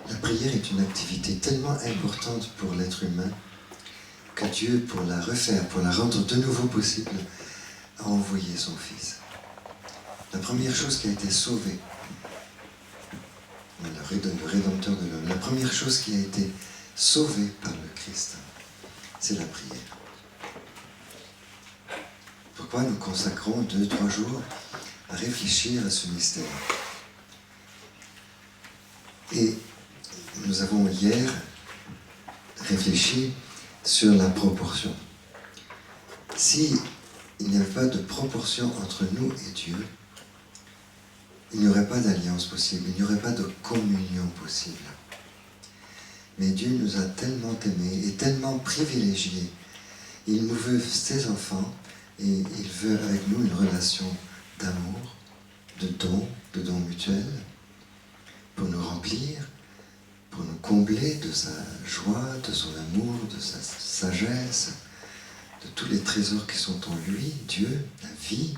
La prière est une activité tellement importante pour l'être humain que Dieu, pour la refaire, pour la rendre de nouveau possible, a envoyé son Fils. La première chose qui a été sauvée, le Rédempteur de l'homme, la première chose qui a été sauvée par le Christ, c'est la prière. Pourquoi nous consacrons 2-3 jours à réfléchir à ce mystère? Et nous avons hier réfléchi sur la proportion. Si il n'y avait pas de proportion entre nous et Dieu, il n'y aurait pas d'alliance possible, il n'y aurait pas de communion possible. Mais Dieu nous a tellement aimés et tellement privilégiés. Il nous veut ses enfants et il veut avec nous une relation d'amour, de dons mutuels, pour nous remplir, pour nous combler de sa joie, de son amour, de sa sagesse, de tous les trésors qui sont en lui, Dieu, la vie,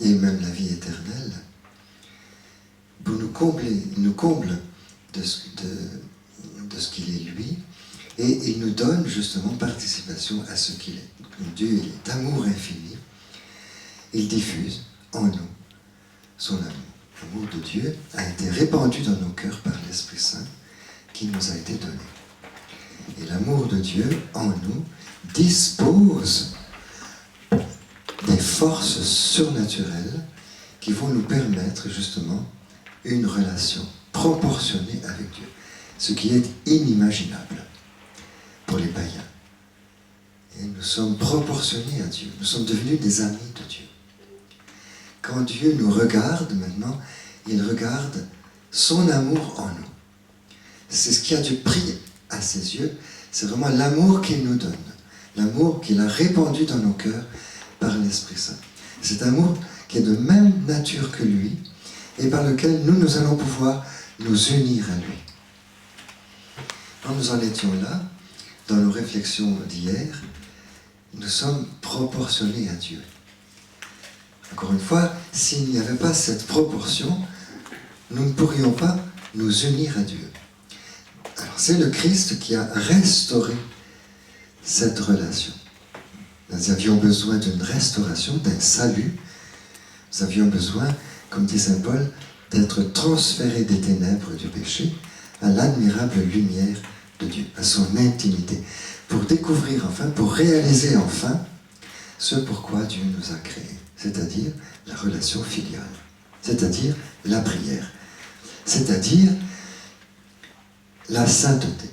et même la vie éternelle. Pour nous combler, il nous comble de ce qu'il est lui, et il nous donne justement participation à ce qu'il est. Dieu il est d'amour infini, il diffuse en nous son amour. L'amour de Dieu a été répandu dans nos cœurs par l'Esprit Saint qui nous a été donné. Et l'amour de Dieu en nous dispose des forces surnaturelles qui vont nous permettre justement une relation proportionnée avec Dieu. Ce qui est inimaginable pour les païens. Et nous sommes proportionnés à Dieu. Nous sommes devenus des amis de Dieu. Quand Dieu nous regarde maintenant, il regarde son amour en nous. C'est ce qui a du prix à ses yeux. C'est vraiment l'amour qu'il nous donne. L'amour qu'il a répandu dans nos cœurs par l'Esprit Saint. Cet amour qui est de même nature que lui et par lequel nous allons pouvoir nous unir à lui. Quand nous en étions là, dans nos réflexions d'hier, nous sommes proportionnés à Dieu. Encore une fois, s'il n'y avait pas cette proportion, nous ne pourrions pas nous unir à Dieu. Alors c'est le Christ qui a restauré cette relation. Nous avions besoin d'une restauration, d'un salut. Nous avions besoin, comme dit saint Paul, d'être transférés des ténèbres du péché à l'admirable lumière de Dieu, à son intimité, pour découvrir enfin, pour réaliser enfin ce pourquoi Dieu nous a créés, c'est-à-dire la relation filiale, c'est-à-dire la prière, c'est-à-dire la sainteté,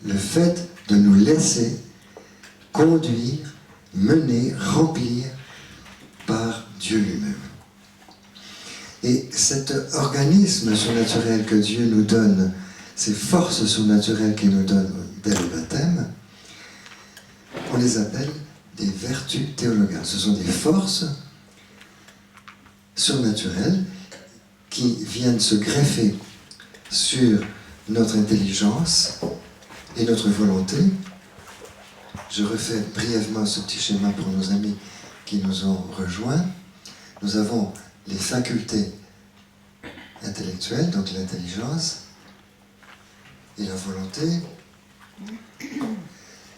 le fait de nous laisser conduire, mener, remplir par Dieu lui-même. Et cet organisme surnaturel que Dieu nous donne, ces forces surnaturelles qu'il nous donne dès le baptême, on les appelle des vertus théologales. Ce sont des forces surnaturelles qui viennent se greffer sur notre intelligence et notre volonté. Je refais brièvement ce petit schéma pour nos amis qui nous ont rejoints. Nous avons les facultés intellectuelles, donc l'intelligence et la volonté.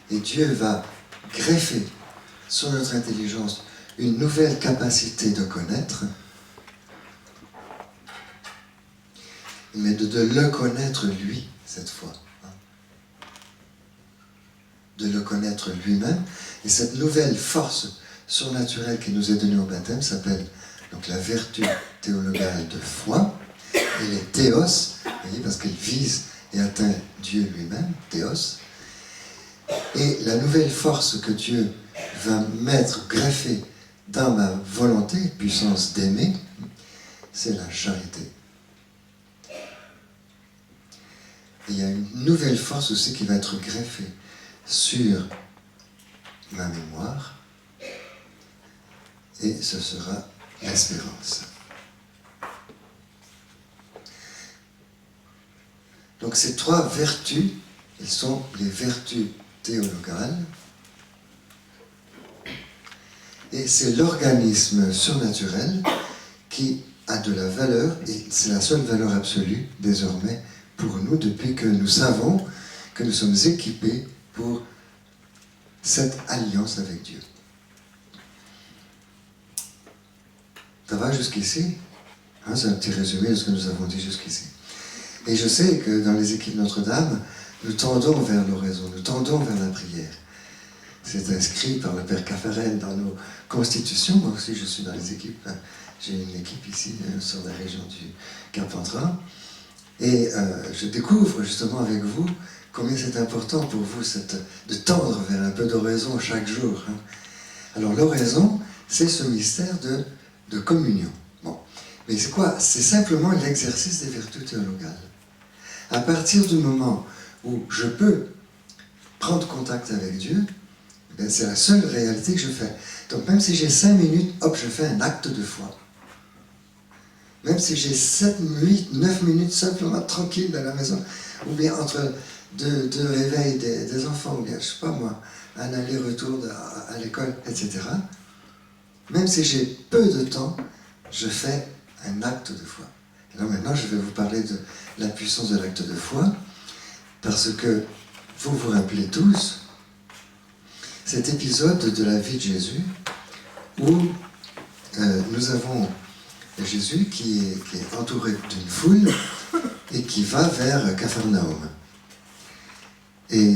Et Dieu va greffer sur notre intelligence une nouvelle capacité de connaître, mais de le connaître lui, cette fois. De le connaître lui-même. Et cette nouvelle force surnaturelle qui nous est donnée au baptême s'appelle donc la vertu théologale de foi. Elle est théos, vous voyez, parce qu'elle vise et atteint Dieu lui-même, théos. Et la nouvelle force que Dieu va mettre, greffer dans ma volonté, puissance d'aimer, c'est la charité. Et il y a une nouvelle force aussi qui va être greffée sur ma mémoire, et ce sera l'espérance. Donc ces trois vertus, elles sont les vertus théologales, et c'est l'organisme surnaturel qui a de la valeur, et c'est la seule valeur absolue désormais pour nous depuis que nous savons que nous sommes équipés pour cette alliance avec Dieu. Ça va jusqu'ici? C'est un petit résumé de ce que nous avons dit jusqu'ici. Et je sais que dans les équipes Notre-Dame, nous tendons vers l'oraison, nous tendons vers la prière. C'est inscrit par le Père Caffarel dans nos constitutions. Moi aussi, je suis dans les équipes. J'ai une équipe ici sur la région du Carpentras. Et je découvre justement avec vous combien c'est important pour vous de tendre vers un peu d'oraison chaque jour. Alors l'oraison, c'est ce mystère de communion. Bon. Mais c'est quoi? C'est simplement l'exercice des vertus théologales. À partir du moment où je peux prendre contact avec Dieu, ben c'est la seule réalité que je fais. Donc même si j'ai 5 minutes, hop, je fais un acte de foi. Même si j'ai 7, 8, 9 minutes simplement tranquille dans la maison, ou bien entre deux réveils des enfants, ou bien, je sais pas moi, un aller-retour à l'école, etc. Même si j'ai peu de temps, je fais un acte de foi. Alors maintenant, je vais vous parler de la puissance de l'acte de foi, parce que vous vous rappelez tous cet épisode de la vie de Jésus, où nous avons Jésus qui est entouré d'une foule et qui va vers Capharnaüm. Et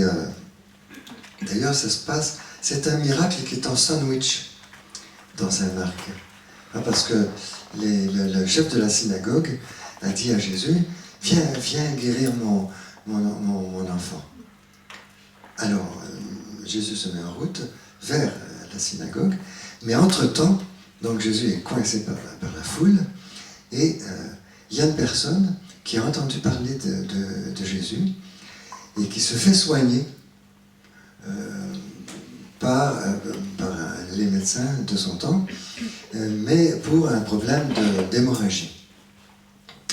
d'ailleurs, ça se passe, c'est un miracle qui est en sandwich dans Saint-Marc. Parce que le chef de la synagogue a dit à Jésus, viens guérir mon enfant. Alors, Jésus se met en route vers la synagogue, mais entre-temps, donc Jésus est coincé par la foule, et il y a une personne qui a entendu parler de Jésus et qui se fait soigner par les médecins de son temps, mais pour un problème d'hémorragie.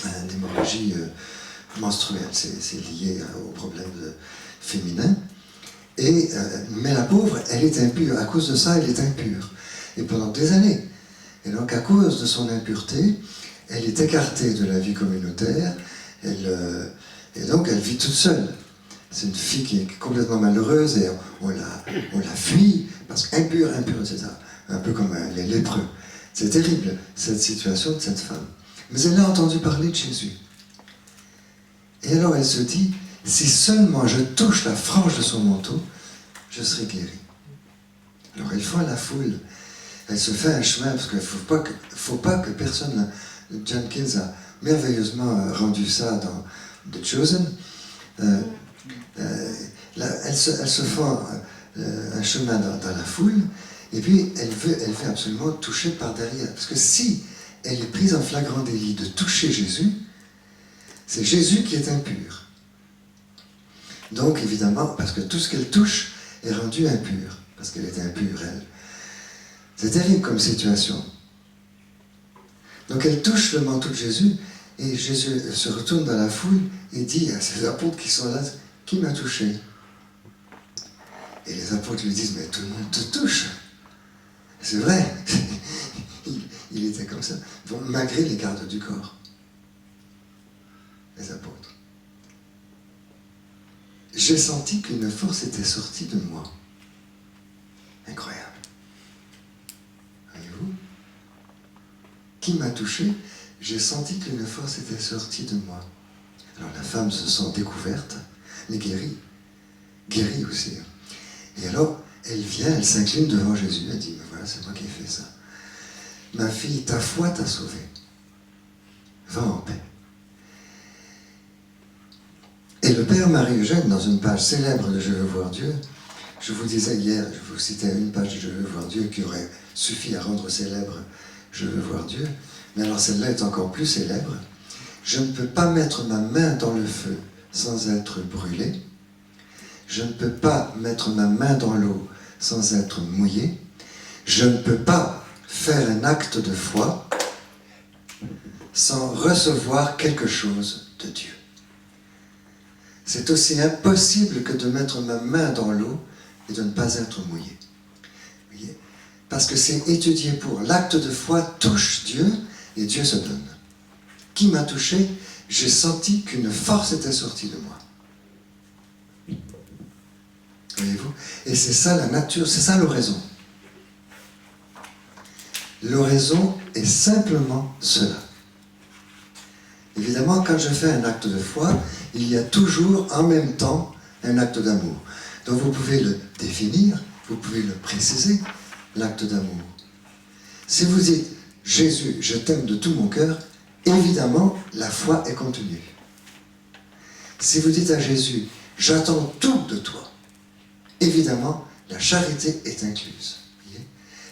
Une hémorragie menstruelle, c'est lié au problème féminin. Mais la pauvre, elle est impure. À cause de ça, elle est impure. Et pendant des années. Et donc, à cause de son impureté, elle est écartée de la vie communautaire. Et donc, elle vit toute seule. C'est une fille qui est complètement malheureuse et on la fuit parce qu'impure, etc. Un peu comme les lépreux. C'est terrible, cette situation de cette femme. Mais elle a entendu parler de Jésus. Et alors, elle se dit, si seulement je touche la frange de son manteau, je serai guérie. Alors elle voit la foule, elle se fait un chemin, parce qu'il ne faut pas que personne... Jenkins a merveilleusement rendu ça dans The Chosen. Elle se fait un chemin dans la foule, et puis elle veut absolument toucher par derrière. Parce que si elle est prise en flagrant délit de toucher Jésus, c'est Jésus qui est impur. Donc, évidemment, parce que tout ce qu'elle touche est rendu impur, parce qu'elle est impure, elle. C'est terrible comme situation. Donc, elle touche le manteau de Jésus, et Jésus se retourne dans la foule et dit à ses apôtres qui sont là, « Qui m'a touché ?» Et les apôtres lui disent, « Mais tout le monde te touche. » C'est vrai, il était comme ça. Donc, malgré les gardes du corps, les apôtres. J'ai senti qu'une force était sortie de moi. Incroyable. Voyez-vous? Qui m'a touché? J'ai senti qu'une force était sortie de moi. Alors la femme se sent découverte, mais guérie. Guérie aussi. Et alors, elle vient, elle s'incline devant Jésus, elle dit, mais voilà, c'est moi qui ai fait ça. Ma fille, ta foi t'a sauvée. Va en paix. Et le Père Marie-Eugène, dans une page célèbre de Je veux voir Dieu, je vous disais hier, je vous citais une page de Je veux voir Dieu qui aurait suffi à rendre célèbre Je veux voir Dieu, mais alors celle-là est encore plus célèbre. Je ne peux pas mettre ma main dans le feu sans être brûlé. Je ne peux pas mettre ma main dans l'eau sans être mouillé. Je ne peux pas faire un acte de foi sans recevoir quelque chose de Dieu. C'est aussi impossible que de mettre ma main dans l'eau et de ne pas être mouillé. Vous voyez? Parce que c'est étudié pour. L'acte de foi touche Dieu et Dieu se donne. qui m'a touché, j'ai senti qu'une force était sortie de moi. Voyez-vous? Et c'est ça la nature, c'est ça l'oraison. L'oraison est simplement cela. Évidemment, quand je fais un acte de foi, il y a toujours en même temps un acte d'amour. Donc vous pouvez le définir, vous pouvez le préciser, l'acte d'amour. Si vous dites « Jésus, je t'aime de tout mon cœur », évidemment, la foi est contenue. Si vous dites à Jésus « J'attends tout de toi », évidemment, la charité est incluse.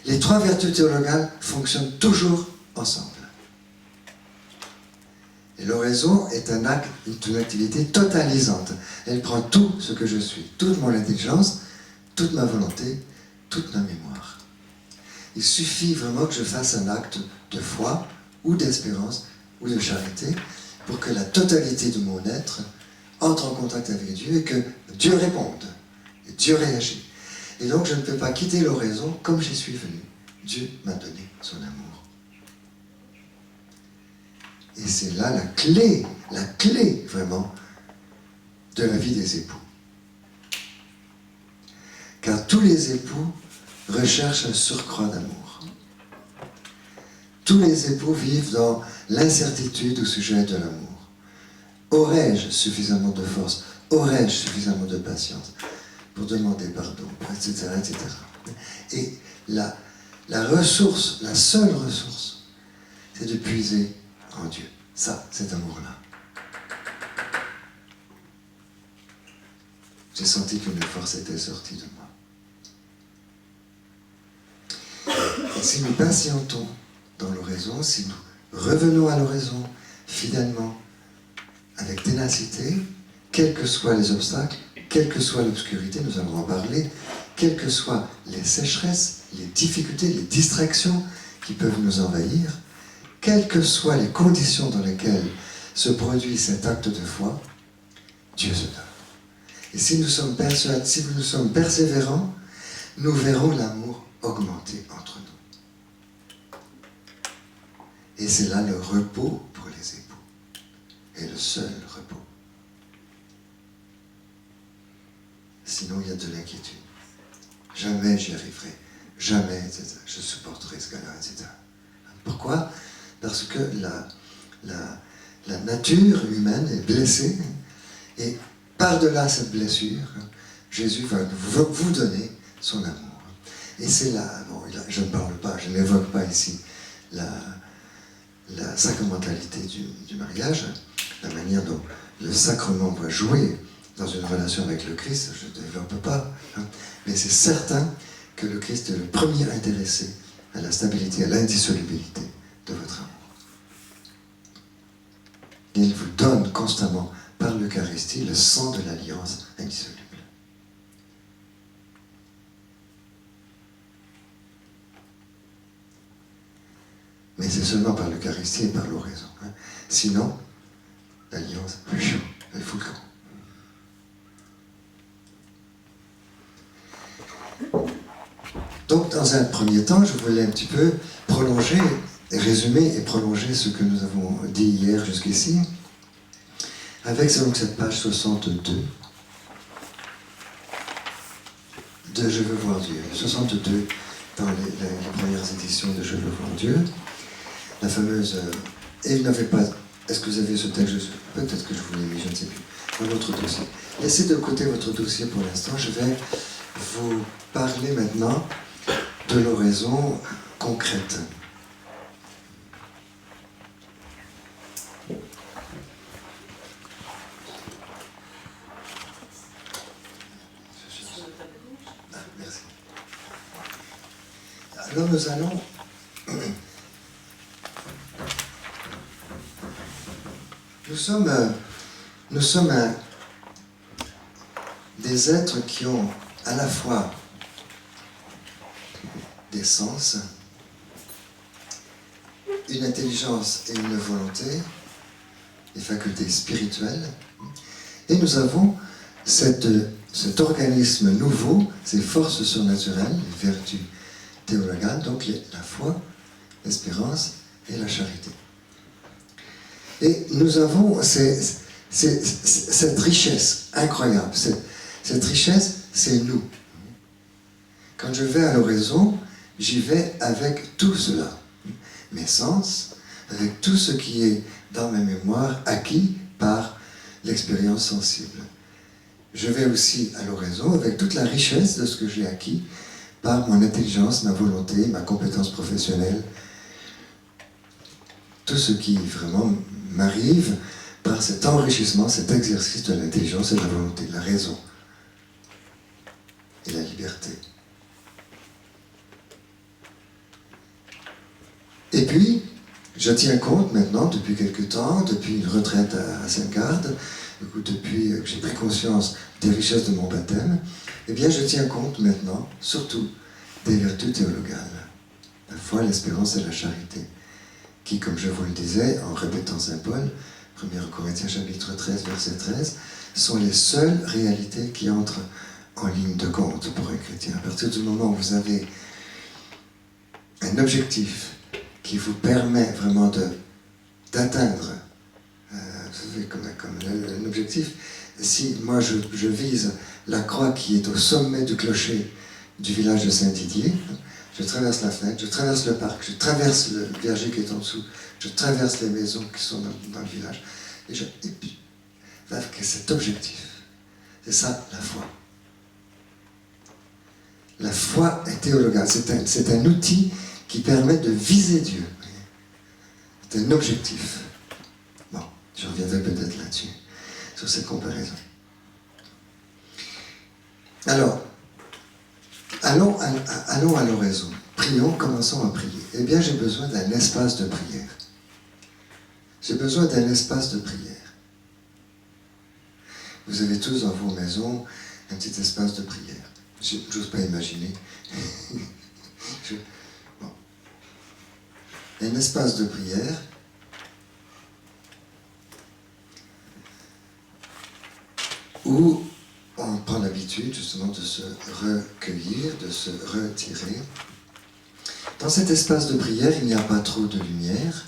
Les trois vertus théologales fonctionnent toujours ensemble. Et l'oraison est un acte, une activité totalisante. Elle prend tout ce que je suis, toute mon intelligence, toute ma volonté, toute ma mémoire. Il suffit vraiment que je fasse un acte de foi, ou d'espérance, ou de charité, pour que la totalité de mon être entre en contact avec Dieu et que Dieu réponde, et Dieu réagit. Et donc je ne peux pas quitter l'oraison comme j'y suis venu. Dieu m'a donné son amour. Et c'est là la clé vraiment de la vie des époux. Car tous les époux recherchent un surcroît d'amour. Tous les époux vivent dans l'incertitude au sujet de l'amour. Aurais-je suffisamment de force? Aurais-je suffisamment de patience pour demander pardon, etc., etc. Et la ressource, la seule ressource, c'est de puiser en Dieu. Ça, cet amour-là. J'ai senti qu'une force était sortie de moi. Et si nous patientons dans l'oraison, si nous revenons à l'oraison fidèlement, avec ténacité, quels que soient les obstacles, quelle que soit l'obscurité, nous allons en parler, quelles que soient les sécheresses, les difficultés, les distractions qui peuvent nous envahir, quelles que soient les conditions dans lesquelles se produit cet acte de foi, Dieu se donne. Et si nous sommes persuadés, si nous sommes persévérants, nous verrons l'amour augmenter entre nous. Et c'est là le repos pour les époux. Et le seul repos. Sinon, il y a de l'inquiétude. Jamais j'y arriverai. Jamais, etc. Je supporterai ce gars-là, etc. Pourquoi? Parce que la nature humaine est blessée, et par-delà cette blessure, Jésus va vous donner son amour. Et c'est là, bon, je ne parle pas, je n'évoque pas ici la sacramentalité du mariage, la manière dont le sacrement va jouer dans une relation avec le Christ, je ne développe pas, mais c'est certain que le Christ est le premier intéressé à la stabilité, à l'indissolubilité de votre amour. Il vous donne constamment, par l'Eucharistie, le sang de l'alliance indissoluble. Mais c'est seulement par l'Eucharistie et par l'oraison. Sinon, l'alliance, elle fout le camp. Donc, dans un premier temps, je voulais un petit peu prolonger, résumer et prolonger ce que nous avons dit hier jusqu'ici, avec donc cette page 62 de Je veux voir Dieu. 62 dans les premières éditions de Je veux voir Dieu. La fameuse... et il n'avait pas... Est-ce que vous avez ce texte? Peut-être que je vous l'ai mis, je ne sais plus. Dans votre dossier. Laissez de côté votre dossier pour l'instant. Je vais vous parler maintenant de l'oraison concrète. Ah, merci. Alors nous allons... Nous sommes des êtres qui ont à la fois des sens, une intelligence et une volonté, des facultés spirituelles, et nous avons cet organisme nouveau, ces forces surnaturelles, les vertus théologales, donc la foi, l'espérance et la charité. Et nous avons cette richesse incroyable. Cette richesse, c'est nous. Quand je vais à l'oraison, j'y vais avec tout cela. Mes sens, avec tout ce qui est dans ma mémoire, acquis par l'expérience sensible. Je vais aussi à l'oraison avec toute la richesse de ce que j'ai acquis par mon intelligence, ma volonté, ma compétence professionnelle. Tout ce qui vraiment m'arrive par cet enrichissement, cet exercice de l'intelligence et de la volonté, la raison et la liberté. Et puis, je tiens compte maintenant, depuis quelque temps, depuis une retraite à Sainte-Garde, depuis que j'ai pris conscience des richesses de mon baptême, eh bien je tiens compte maintenant, surtout, des vertus théologales. La foi, l'espérance et la charité, qui, comme je vous le disais, en répétant Saint Paul, 1 Corinthiens chapitre 13, verset 13, sont les seules réalités qui entrent en ligne de compte pour un chrétien. À partir du moment où vous avez un objectif qui vous permet vraiment d'atteindre, vous savez, comme un objectif, si moi je vise la croix qui est au sommet du clocher du village de Saint-Didier, je traverse la fenêtre, je traverse le parc, je traverse le verger qui est en dessous, je traverse les maisons qui sont dans le village, et puis, avec cet objectif, c'est ça la foi. La foi est théologale, c'est un outil qui permet de viser Dieu. C'est un objectif. Bon, je reviendrai peut-être là-dessus, sur cette comparaison. Alors, allons à l'oraison. Prions, commençons à prier. Eh bien, j'ai besoin d'un espace de prière. J'ai besoin d'un espace de prière. Vous avez tous dans vos maisons un petit espace de prière. J'ose pas imaginer. Bon. Un espace de prière où on prend l'habitude justement de se recueillir, de se retirer. Dans cet espace de prière, il n'y a pas trop de lumière,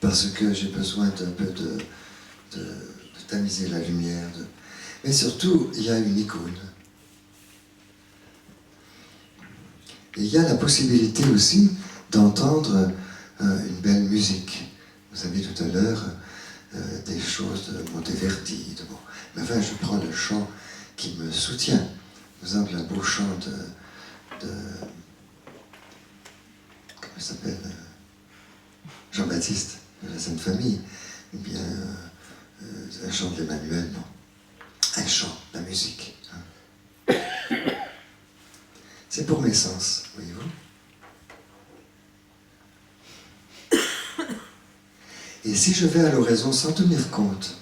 parce que j'ai besoin d'un peu de tamiser la lumière. Mais surtout, il y a une icône. Et il y a la possibilité aussi d'entendre une belle musique. Vous avez tout à l'heure des choses de Monteverdi. Bon. Mais enfin, je prends le chant qui me soutient. Par exemple, un beau chant de comment il s'appelle, Jean-Baptiste, de la Sainte Famille. Ou bien un chant d'Emmanuel, non. Un chant, la musique. Hein. C'est pour mes sens, voyez-vous. Et si je vais à l'oraison sans tenir compte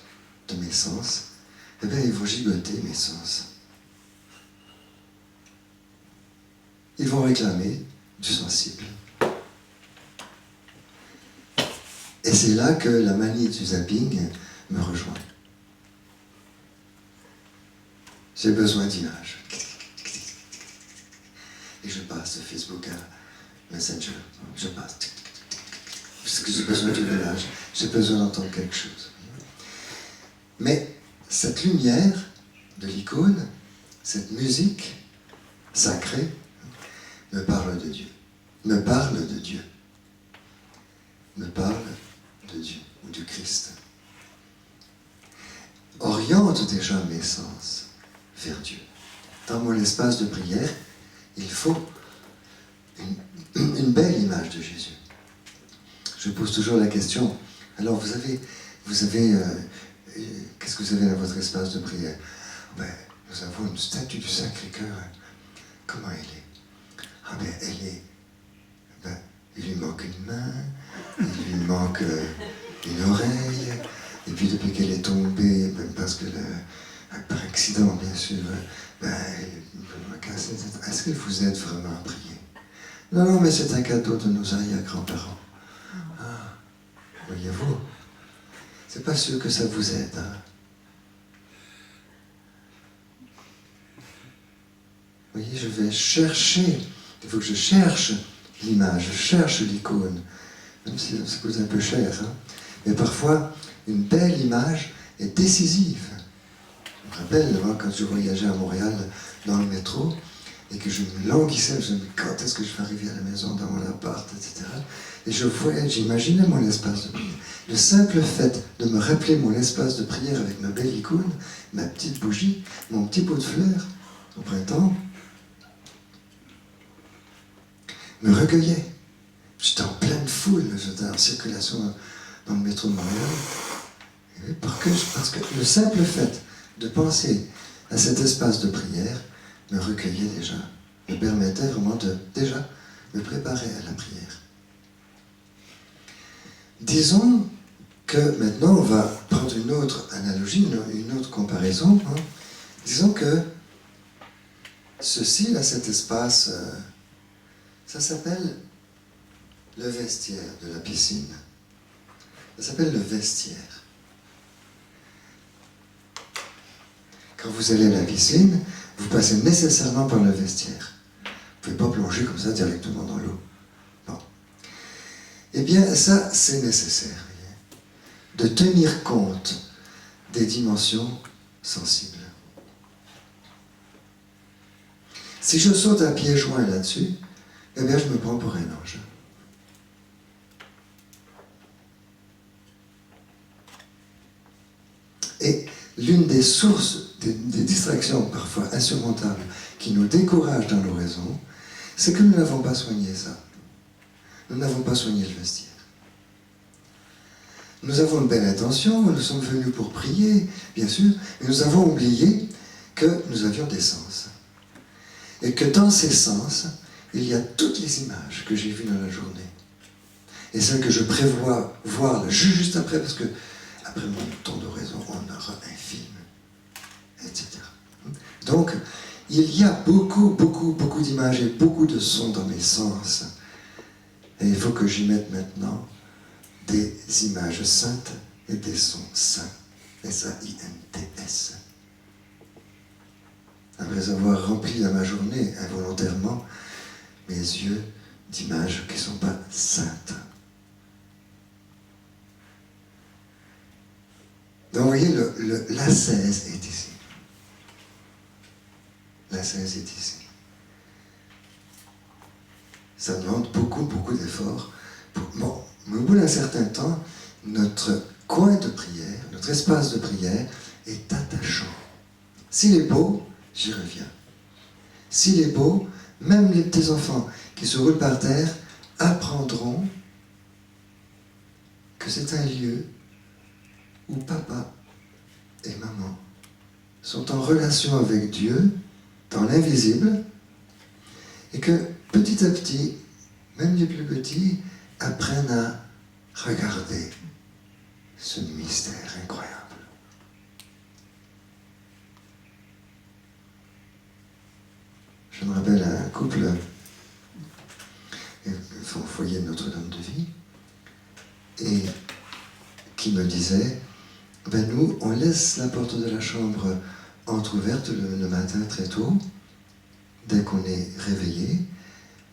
de mes sens, eh bien, ils vont gigoter mes sens. Ils vont réclamer du sensible. Et c'est là que la manie du zapping me rejoint. J'ai besoin d'images. Et je passe de Facebook à Messenger. Je passe. Parce que j'ai besoin du village. J'ai besoin d'entendre quelque chose. Mais cette lumière de l'icône, cette musique sacrée, me parle de Dieu. Me parle de Dieu. Me parle de Dieu ou du Christ. Oriente déjà mes sens vers Dieu. Dans mon espace de prière, il faut une belle image de Jésus. Je pose toujours la question, alors vous avez qu'est-ce que vous avez dans votre espace de prière? Ben, nous avons une statue du Sacré-Cœur. Comment elle est? Ah ben, elle est... Ben, il lui manque une main, il lui manque une oreille, et puis depuis qu'elle est tombée, ben, parce que par accident bien sûr, ben, elle m'a cassé. Est-ce que vous êtes vraiment à prier? Non, mais c'est un cadeau de nos arrière-grands-parents. Ah, voyez-vous, c'est pas sûr que ça vous aide. Hein? Vous voyez, je vais chercher, il faut que je cherche l'image, je cherche l'icône même si ça coûte un peu cher. Hein. Mais parfois, une belle image est décisive. Je me rappelle, moi, quand je voyageais à Montréal dans le métro, et que je me languissais, je me disais, quand est-ce que je vais arriver à la maison, dans mon appart, etc. Et j'imaginais mon espace de prière. Le simple fait de me rappeler mon espace de prière avec ma belle icône, ma petite bougie, mon petit pot de fleurs, au printemps, me recueillait. J'étais en pleine foule, j'étais en circulation dans le métro de Montréal. Parce que le simple fait de penser à cet espace de prière me recueillait déjà, me permettait vraiment de déjà me préparer à la prière. Disons que maintenant on va prendre une autre analogie, une autre comparaison. Hein. Disons que ceci, là, cet espace, ça s'appelle le vestiaire de la piscine. Ça s'appelle le vestiaire. Quand vous allez à la piscine, vous passez nécessairement par le vestiaire. Vous ne pouvez pas plonger comme ça directement dans l'eau. Non. Eh bien, ça, c'est nécessaire. De tenir compte des dimensions sensibles. Si je saute à pieds joints là-dessus, eh bien, je me prends pour un ange. Et l'une des sources, des distractions parfois insurmontables qui nous découragent dans nos raisons, c'est que nous n'avons pas soigné ça. Nous n'avons pas soigné le vestiaire. Nous avons une belle intention, nous sommes venus pour prier, bien sûr, mais nous avons oublié que nous avions des sens. Et que dans ces sens, il y a toutes les images que j'ai vues dans la journée. Et celles que je prévois voir juste après, parce que après mon temps d'oraison, on aura un film, etc. Donc, il y a beaucoup d'images et beaucoup de sons dans mes sens. Et il faut que j'y mette maintenant des images saintes et des sons saints. S-A-I-N-T-S. Après avoir rempli à ma journée involontairement mes yeux d'images qui ne sont pas saintes. Donc vous voyez, l'ascèse est ici. L'ascèse est ici. Ça demande beaucoup d'efforts. Bon, mais au bout d'un certain temps, notre coin de prière, notre espace de prière est attachant. S'il est beau, j'y reviens. S'il est beau, même les petits enfants qui se roulent par terre apprendront que c'est un lieu où papa et maman sont en relation avec Dieu dans l'invisible et que petit à petit, même les plus petits, apprennent à regarder ce mystère incroyable. Je me rappelle un couple au foyer de Notre-Dame de Vie et qui me disait ben nous, on laisse la porte de la chambre entrouverte le matin très tôt. Dès qu'on est réveillé,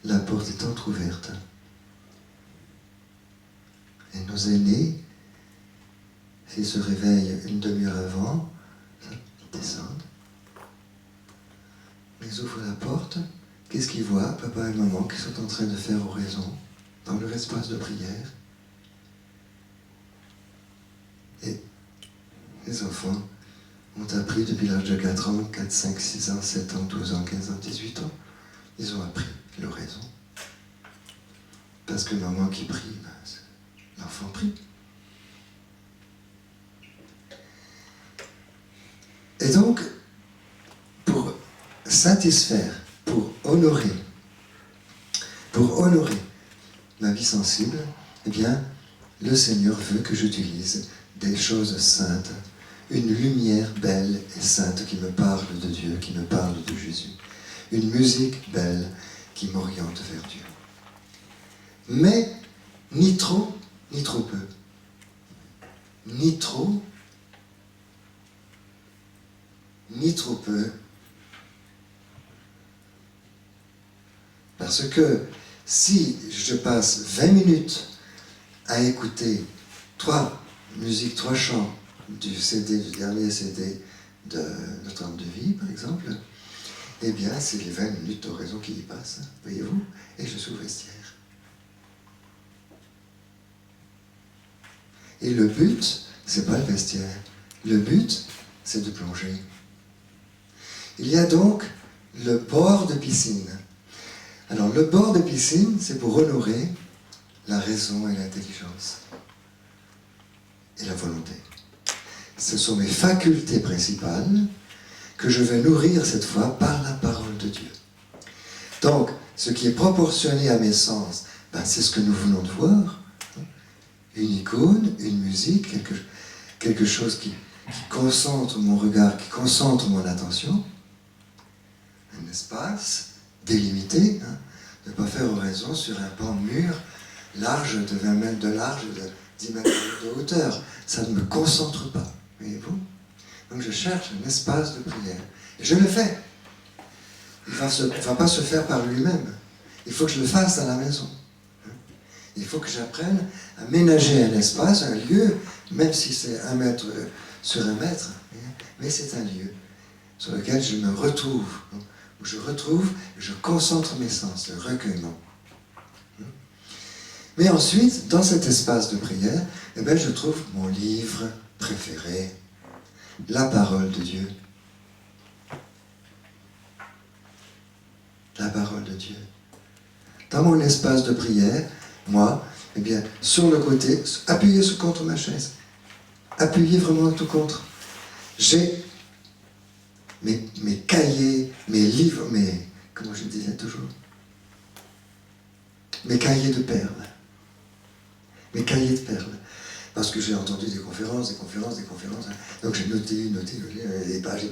la porte est entrouverte. Et nos aînés, s'ils se réveillent une demi-heure avant, ils descendent. Ils ouvrent la porte. Qu'est-ce qu'ils voient? Papa et maman qui sont en train de faire oraison dans leur espace de prière. Et les enfants ont appris depuis l'âge de 4 ans, 4, 5, 6 ans, 7 ans, 12 ans, 15 ans, 18 ans. Ils ont appris l'oraison. Parce que maman qui prie, ben, l'enfant prie. Et donc, pour satisfaire, pour honorer ma vie sensible, eh bien, le Seigneur veut que j'utilise des choses saintes, une lumière belle et sainte qui me parle de Dieu, qui me parle de Jésus, une musique belle qui m'oriente vers Dieu. Mais ni trop, ni trop peu. Ni trop, ni trop peu. Parce que si je passe 20 minutes à écouter 3 musiques, 3 chants du dernier CD de Notre Dame de Vie, par exemple, eh bien, c'est les 20 minutes d'oraison qui y passent, voyez-vous, et je suis au vestiaire. Et le but, c'est pas le vestiaire. Le but, c'est de plonger. Il y a donc le bord de piscine. Alors, le bord de piscine, c'est pour honorer la raison et l'intelligence. Et la volonté. Ce sont mes facultés principales que je vais nourrir cette fois par la parole de Dieu. Donc, ce qui est proportionné à mes sens, ben, c'est ce que nous venons de voir. Une icône, une musique, quelque chose qui concentre mon regard, qui concentre mon attention. Un espace délimité, ne pas faire oraison sur un pan de mur large de 20 mètres de large et de 10 mètres de hauteur. Ça ne me concentre pas, voyez-vous? Donc je cherche un espace de prière. Et je le fais. Il ne va pas se faire par lui-même. Il faut que je le fasse à la maison. Il faut que j'apprenne à ménager un espace, un lieu, même si c'est 1 mètre sur 1 mètre, mais c'est un lieu sur lequel je me retrouve, où je concentre mes sens, le recueillement. Mais ensuite, dans cet espace de prière, eh bien, je trouve mon livre préféré, la parole de Dieu. La parole de Dieu. Dans mon espace de prière, moi, eh bien, sur le côté, appuyé contre ma chaise. Appuyé vraiment tout contre. J'ai mes cahiers, mes livres, comment je disais toujours, mes cahiers de perles. Mes cahiers de perles. Parce que j'ai entendu des conférences. Donc j'ai noté, des pages.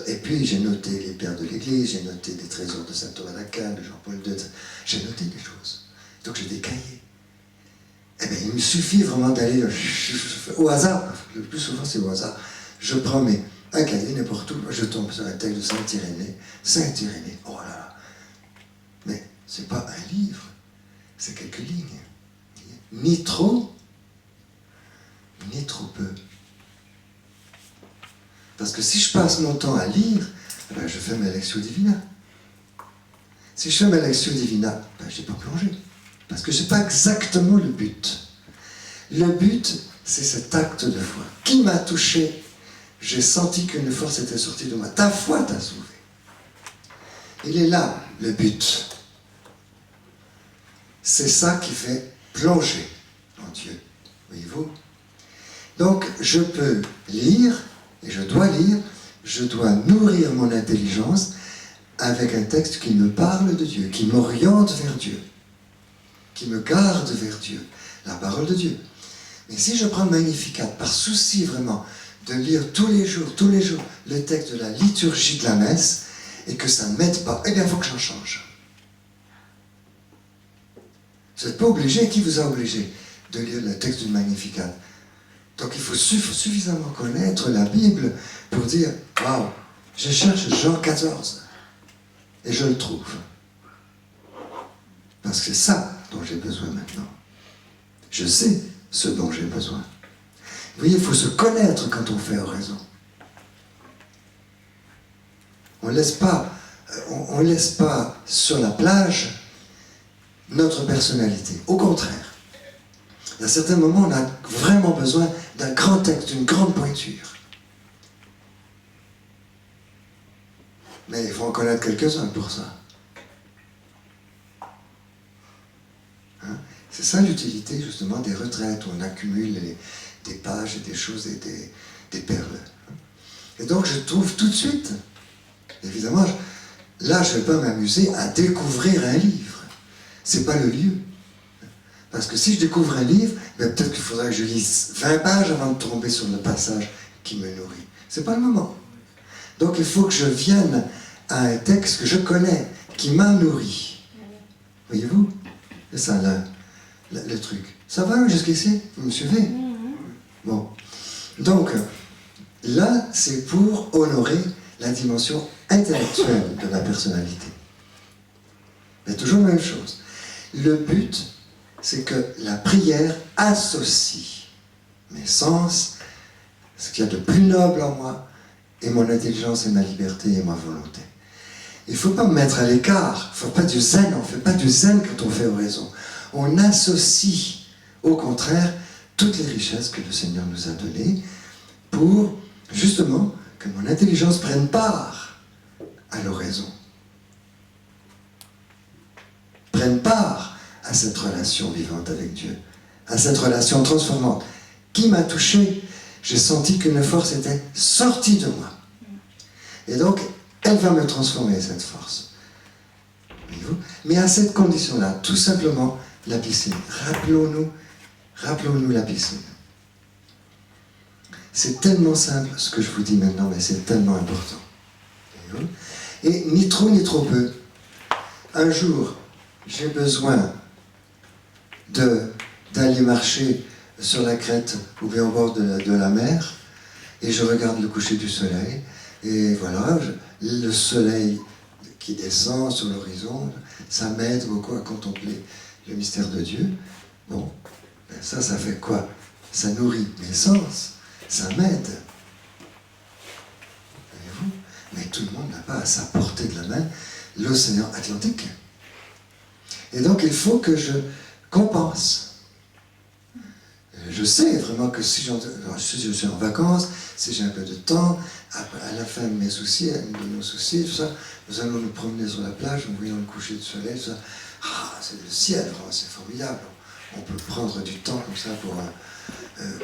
Et puis j'ai noté les pères de l'Église, j'ai noté les trésors de saint Thomas d'Aquin, de Jean-Paul II. J'ai noté des choses. Donc j'ai des cahiers. Eh bien, il me suffit vraiment d'aller au hasard. Le plus souvent, c'est au hasard. Je prends un cahier n'importe où, je tombe sur un texte de Saint-Irénée. Saint-Irénée, oh là là. Mais c'est pas un livre, c'est quelques lignes. Ni trop, ni trop peu. Parce que si je passe mon temps à lire, eh bien, je fais ma Lectio Divina. Si je fais ma Lectio Divina, ben, je n'ai pas plongé. Parce que ce n'est pas exactement le but. Le but, c'est cet acte de foi. Qui m'a touché? J'ai senti qu'une force était sortie de moi. Ta foi t'a sauvé. Il est là, le but. C'est ça qui fait plonger en Dieu. Voyez-vous? Donc, je peux lire, et je dois lire, je dois nourrir mon intelligence avec un texte qui me parle de Dieu, qui m'oriente vers Dieu, qui me garde vers Dieu, la parole de Dieu. Mais si je prends le Magnificat par souci vraiment de lire tous les jours, le texte de la liturgie de la messe, et que ça ne m'aide pas, eh bien, il faut que j'en change. Vous n'êtes pas obligé, qui vous a obligé de lire le texte du Magnificat? Donc il faut suffisamment connaître la Bible pour dire, waouh, je cherche Jean 14, et je le trouve. Parce que c'est ça dont j'ai besoin maintenant. Je sais ce dont j'ai besoin. Vous voyez, il faut se connaître quand on fait oraison. On ne laisse pas sur la plage notre personnalité. Au contraire, à certains moments, on a vraiment besoin d'un grand texte, d'une grande pointure. Mais il faut en connaître quelques-uns pour ça. Hein? C'est ça l'utilité, justement, des retraites, où on accumule des pages et des choses et des perles. Et donc, je trouve tout de suite, évidemment, là, je ne vais pas m'amuser à découvrir un livre. C'est pas le lieu. Parce que si je découvre un livre, ben peut-être qu'il faudra que je lise 20 pages avant de tomber sur le passage qui me nourrit. C'est pas le moment. Donc il faut que je vienne à un texte que je connais, qui m'a nourri. Voyez-vous? C'est ça le truc. Ça va jusqu'ici? Vous me suivez? Bon. Donc, là, c'est pour honorer la dimension intellectuelle de la personnalité. Mais toujours la même chose. Le but, c'est que la prière associe mes sens, ce qu'il y a de plus noble en moi, et mon intelligence et ma liberté et ma volonté. Il ne faut pas me mettre à l'écart, il ne faut pas du zen, on ne fait pas du zen quand on fait oraison. On associe, au contraire, toutes les richesses que le Seigneur nous a données pour, justement, que mon intelligence prenne part à l'oraison. Prenne part à cette relation vivante avec Dieu, à cette relation transformante. Qui m'a touché? J'ai senti qu'une force était sortie de moi. Et donc, elle va me transformer, cette force. Voyez-vous? Mais à cette condition-là, tout simplement, la piscine. Rappelons-nous la piscine. C'est tellement simple ce que je vous dis maintenant, mais c'est tellement important. Voyez-vous? Et ni trop ni trop peu. Un jour, j'ai besoin d'aller marcher sur la crête ou bien au bord de la mer, et je regarde le coucher du soleil, et voilà, le soleil qui descend sur l'horizon, ça m'aide beaucoup à contempler le mystère de Dieu. Bon, ben ça fait quoi? Ça nourrit mes sens, ça m'aide. Voyez-vous? Mais tout le monde n'a pas à sa portée de la main l'océan Atlantique. Et donc il faut que je compense. Je sais vraiment que si je suis en vacances, si j'ai un peu de temps, à la fin de mes soucis, de nos soucis, tout ça, nous allons nous promener sur la plage, nous voyons le coucher du soleil, tout ça. Ah, c'est le ciel, vraiment, c'est formidable. On peut prendre du temps comme ça pour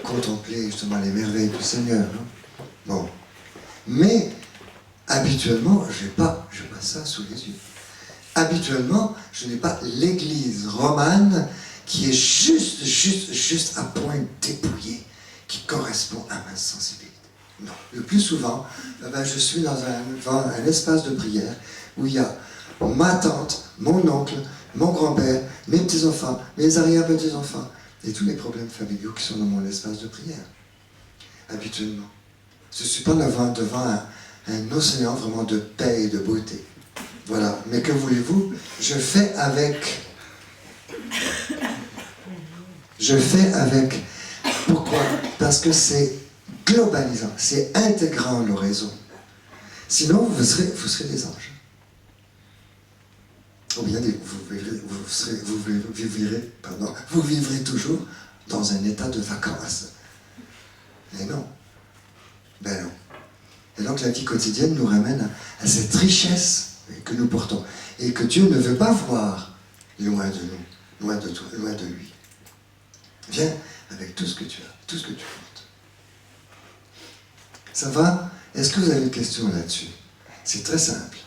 contempler justement les merveilles du Seigneur. Hein. Bon. Mais, habituellement, je n'ai pas ça sous les yeux. Habituellement, je n'ai pas l'église romane qui est juste à point dépouillé, qui correspond à ma sensibilité. Non. Le plus souvent, je suis dans un espace de prière où il y a ma tante, mon oncle, mon grand-père, mes petits-enfants, mes arrière-petits-enfants, et tous les problèmes familiaux qui sont dans mon espace de prière. Habituellement. Je ne suis pas devant un océan vraiment de paix et de beauté. Voilà. Mais que voulez-vous? Je fais avec. Pourquoi? Parce que c'est globalisant, c'est intégrant l'oraison. Sinon, vous serez des anges. Ou bien vous vivrez toujours dans un état de vacances. Mais non. Ben non. Et donc la vie quotidienne nous ramène à cette richesse que nous portons. Et que Dieu ne veut pas voir loin de nous, loin de toi, loin de lui. Viens avec tout ce que tu as, tout ce que tu portes. Ça va? Est-ce que vous avez une question là-dessus? C'est très simple.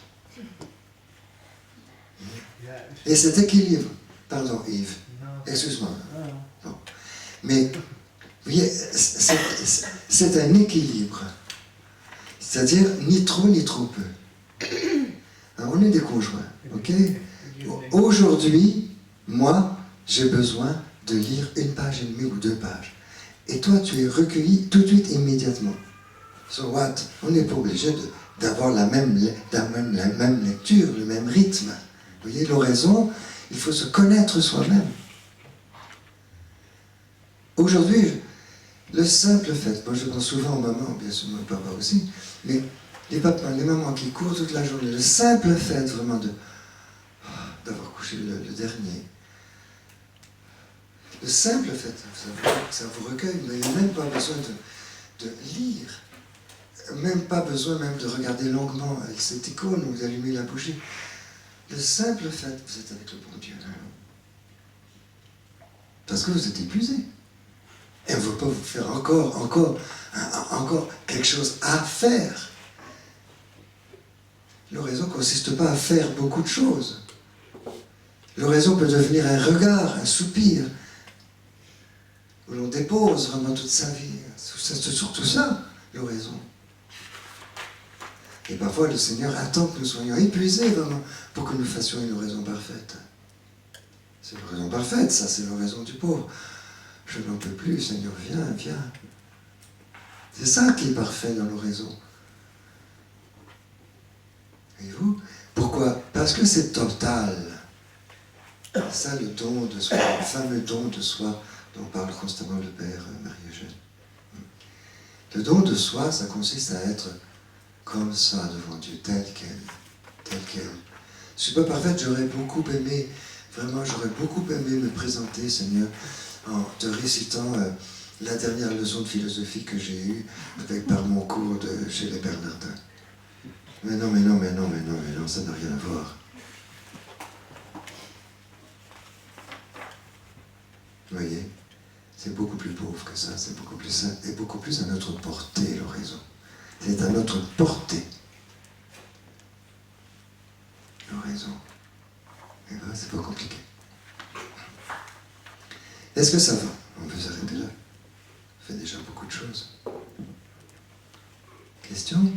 Et cet équilibre, pardon Yves, excuse-moi. Non. Mais, vous voyez, c'est un équilibre. C'est-à-dire ni trop peu. Alors, on est des conjoints, ok? Aujourd'hui, moi, j'ai besoin de lire 1 page et demie ou 2 pages. Et toi, tu es recueilli tout de suite, immédiatement. So what? On n'est pas obligé d'avoir la même lecture, le même rythme. Vous voyez, l'oraison, il faut se connaître soi-même. Aujourd'hui, le simple fait, moi je pense souvent aux mamans, bien sûr mon papa aussi, mais les mamans qui courent toute la journée, le simple fait vraiment d'avoir couché le dernier, le simple fait, ça vous recueille, vous n'avez même pas besoin de lire, même pas besoin même de regarder longuement avec cette icône où vous allumez la bougie. Le simple fait, vous êtes avec le bon Dieu. Parce que vous êtes épuisé. Et on ne veut pas vous faire encore quelque chose à faire. L'oraison ne consiste pas à faire beaucoup de choses. L'oraison peut devenir un regard, un soupir, où l'on dépose vraiment toute sa vie. C'est surtout ça, l'oraison. Et parfois, le Seigneur attend que nous soyons épuisés vraiment pour que nous fassions une oraison parfaite. C'est l'oraison parfaite, ça, c'est l'oraison du pauvre. Je n'en peux plus, Seigneur, viens. C'est ça qui est parfait dans l'oraison. Voyez-vous? Pourquoi? Parce que c'est total. ça le don de soi, le fameux don de soi dont parle constamment le Père Marie-Eugène. Le don de soi, ça consiste à être comme ça devant Dieu, tel quel. Je ne suis pas parfaite, j'aurais beaucoup aimé, vraiment, j'aurais beaucoup aimé me présenter, Seigneur, en te récitant la dernière leçon de philosophie que j'ai eue par mon cours chez les Bernardins. Mais non, ça n'a rien à voir. Vous voyez, c'est beaucoup plus pauvre que ça, c'est beaucoup plus simple et beaucoup plus à notre portée, l'oraison. C'est à notre portée. L'oraison. Et là, c'est pas compliqué. Est-ce que ça va? On peut s'arrêter là. On fait déjà beaucoup de choses. Question?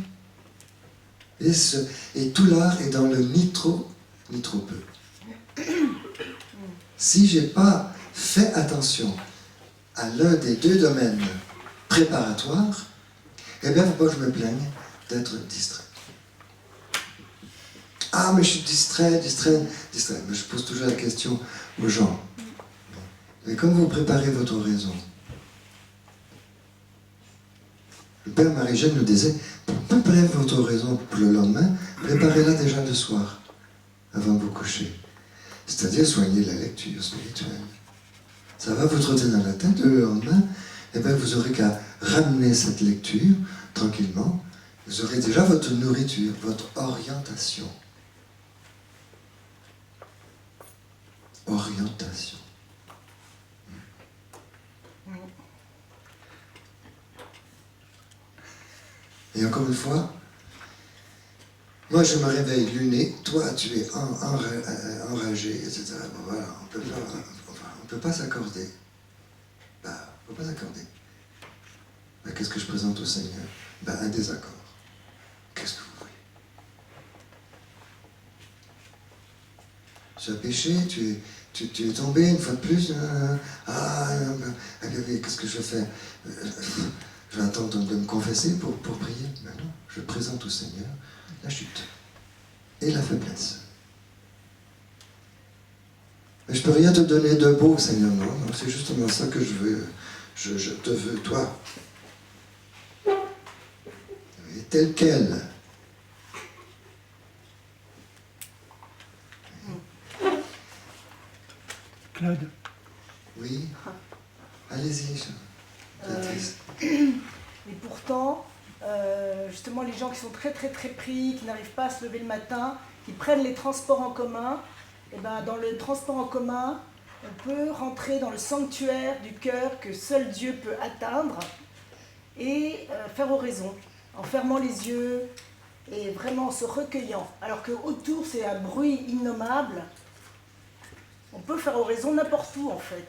Et tout l'art est dans le ni trop, ni trop peu. Si j'ai pas fait attention à l'un des deux domaines préparatoires, eh bien, il ne faut pas que je me plaigne d'être distrait. Ah, mais je suis distrait. Mais je pose toujours la question aux gens. Mais comme vous préparez votre oraison, le Père Marie-Eugène nous disait, pour préparer votre oraison pour le lendemain, préparez-la déjà le soir, avant de vous coucher. C'est-à-dire soigner la lecture spirituelle. Ça va vous trotter dans la tête le lendemain, et bien vous aurez qu'à ramener cette lecture tranquillement. Vous aurez déjà votre nourriture, votre orientation. Orientation. Et encore une fois, moi je me réveille luné, toi tu es enragé, etc. Bon, voilà, on peut pas s'accorder. On peut pas s'accorder. Qu'est-ce que je présente au Seigneur? Un désaccord. Qu'est-ce que vous voulez? Tu as péché, tu es tombé une fois de plus. Qu'est-ce que je fais? Je vais attendre de me confesser pour prier. Mais non, je présente au Seigneur la chute et la faiblesse. Mais je ne peux rien te donner de beau, Seigneur, non. C'est justement ça que je veux. Je te veux, toi. Et tel quel. Claude. Oui. Allez-y, Béatrice. Et pourtant, justement, les gens qui sont très pris, qui n'arrivent pas à se lever le matin, qui prennent les transports en commun, et dans le transport en commun, on peut rentrer dans le sanctuaire du cœur que seul Dieu peut atteindre et faire oraison, en fermant les yeux et vraiment en se recueillant. Alors qu'autour, c'est un bruit innommable. On peut faire oraison n'importe où, en fait.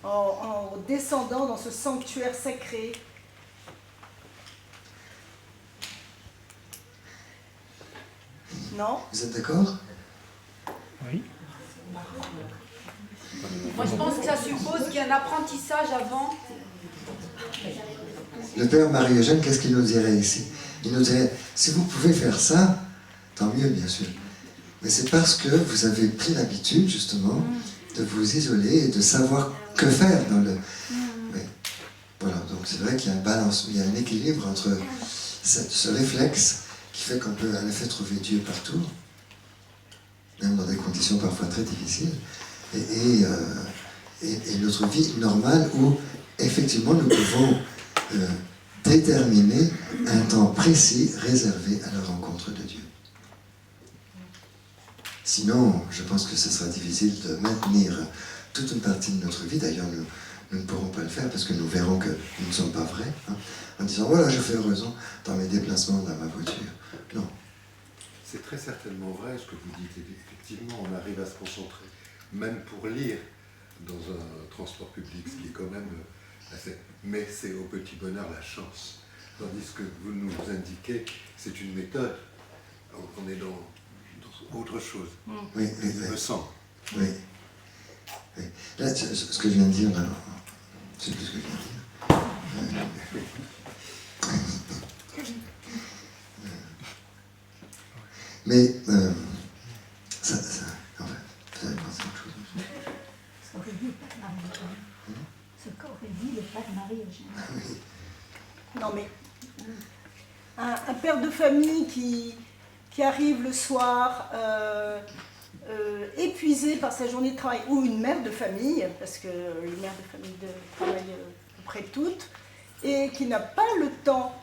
En descendant dans ce sanctuaire sacré. Non? Vous êtes d'accord? Oui. Moi, je pense que ça suppose qu'il y a un apprentissage avant. Le Père Marie-Eugène, qu'est-ce qu'il nous dirait ici? Il nous dirait, si vous pouvez faire ça, tant mieux, bien sûr. Mais c'est parce que vous avez pris l'habitude, justement, de vous isoler et de savoir que faire dans le... Oui. Voilà, donc c'est vrai qu'il y a un balance, il y a un équilibre entre ce réflexe qui fait qu'on peut en effet trouver Dieu partout, même dans des conditions parfois très difficiles, et notre vie normale où, effectivement, nous pouvons déterminer un temps précis réservé à la rencontre de Dieu. Sinon, je pense que ce sera difficile de maintenir toute une partie de notre vie. D'ailleurs, nous ne pourrons pas le faire parce que nous verrons que nous ne sommes pas vrais, en disant voilà, je fais oraison dans mes déplacements dans ma voiture. Non. C'est très certainement vrai ce que vous dites. Effectivement, on arrive à se concentrer, même pour lire dans un transport public, ce qui est quand même assez... Mais c'est au petit bonheur la chance. Tandis que vous nous indiquez, c'est une méthode. On est dans autre chose. Oui, il me semble. Oui. Oui. Là, ce que je viens de dire, là, je ne sais plus ce que je viens de dire. Mais, en fait, Non mais un père de famille qui arrive le soir épuisé par sa journée de travail, ou une mère de famille, parce que les mères de famille travaillent à peu près toutes, et qui n'a pas le temps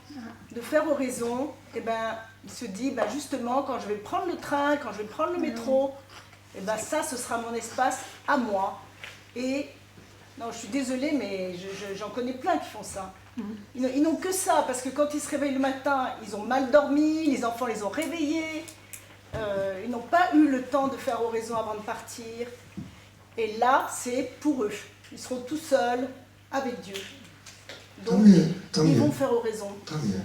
de faire oraison, et ben, il se dit justement quand je vais prendre le train, quand je vais prendre le métro, et ben ça ce sera mon espace à moi. Et non, je suis désolée, mais j'en connais plein qui font ça. Ils n'ont que ça, parce que quand ils se réveillent le matin, ils ont mal dormi, les enfants les ont réveillés, ils n'ont pas eu le temps de faire oraison avant de partir. Et là, c'est pour eux. Ils seront tout seuls avec Dieu. Donc, tant ils mieux. vont faire oraison. Tant mieux.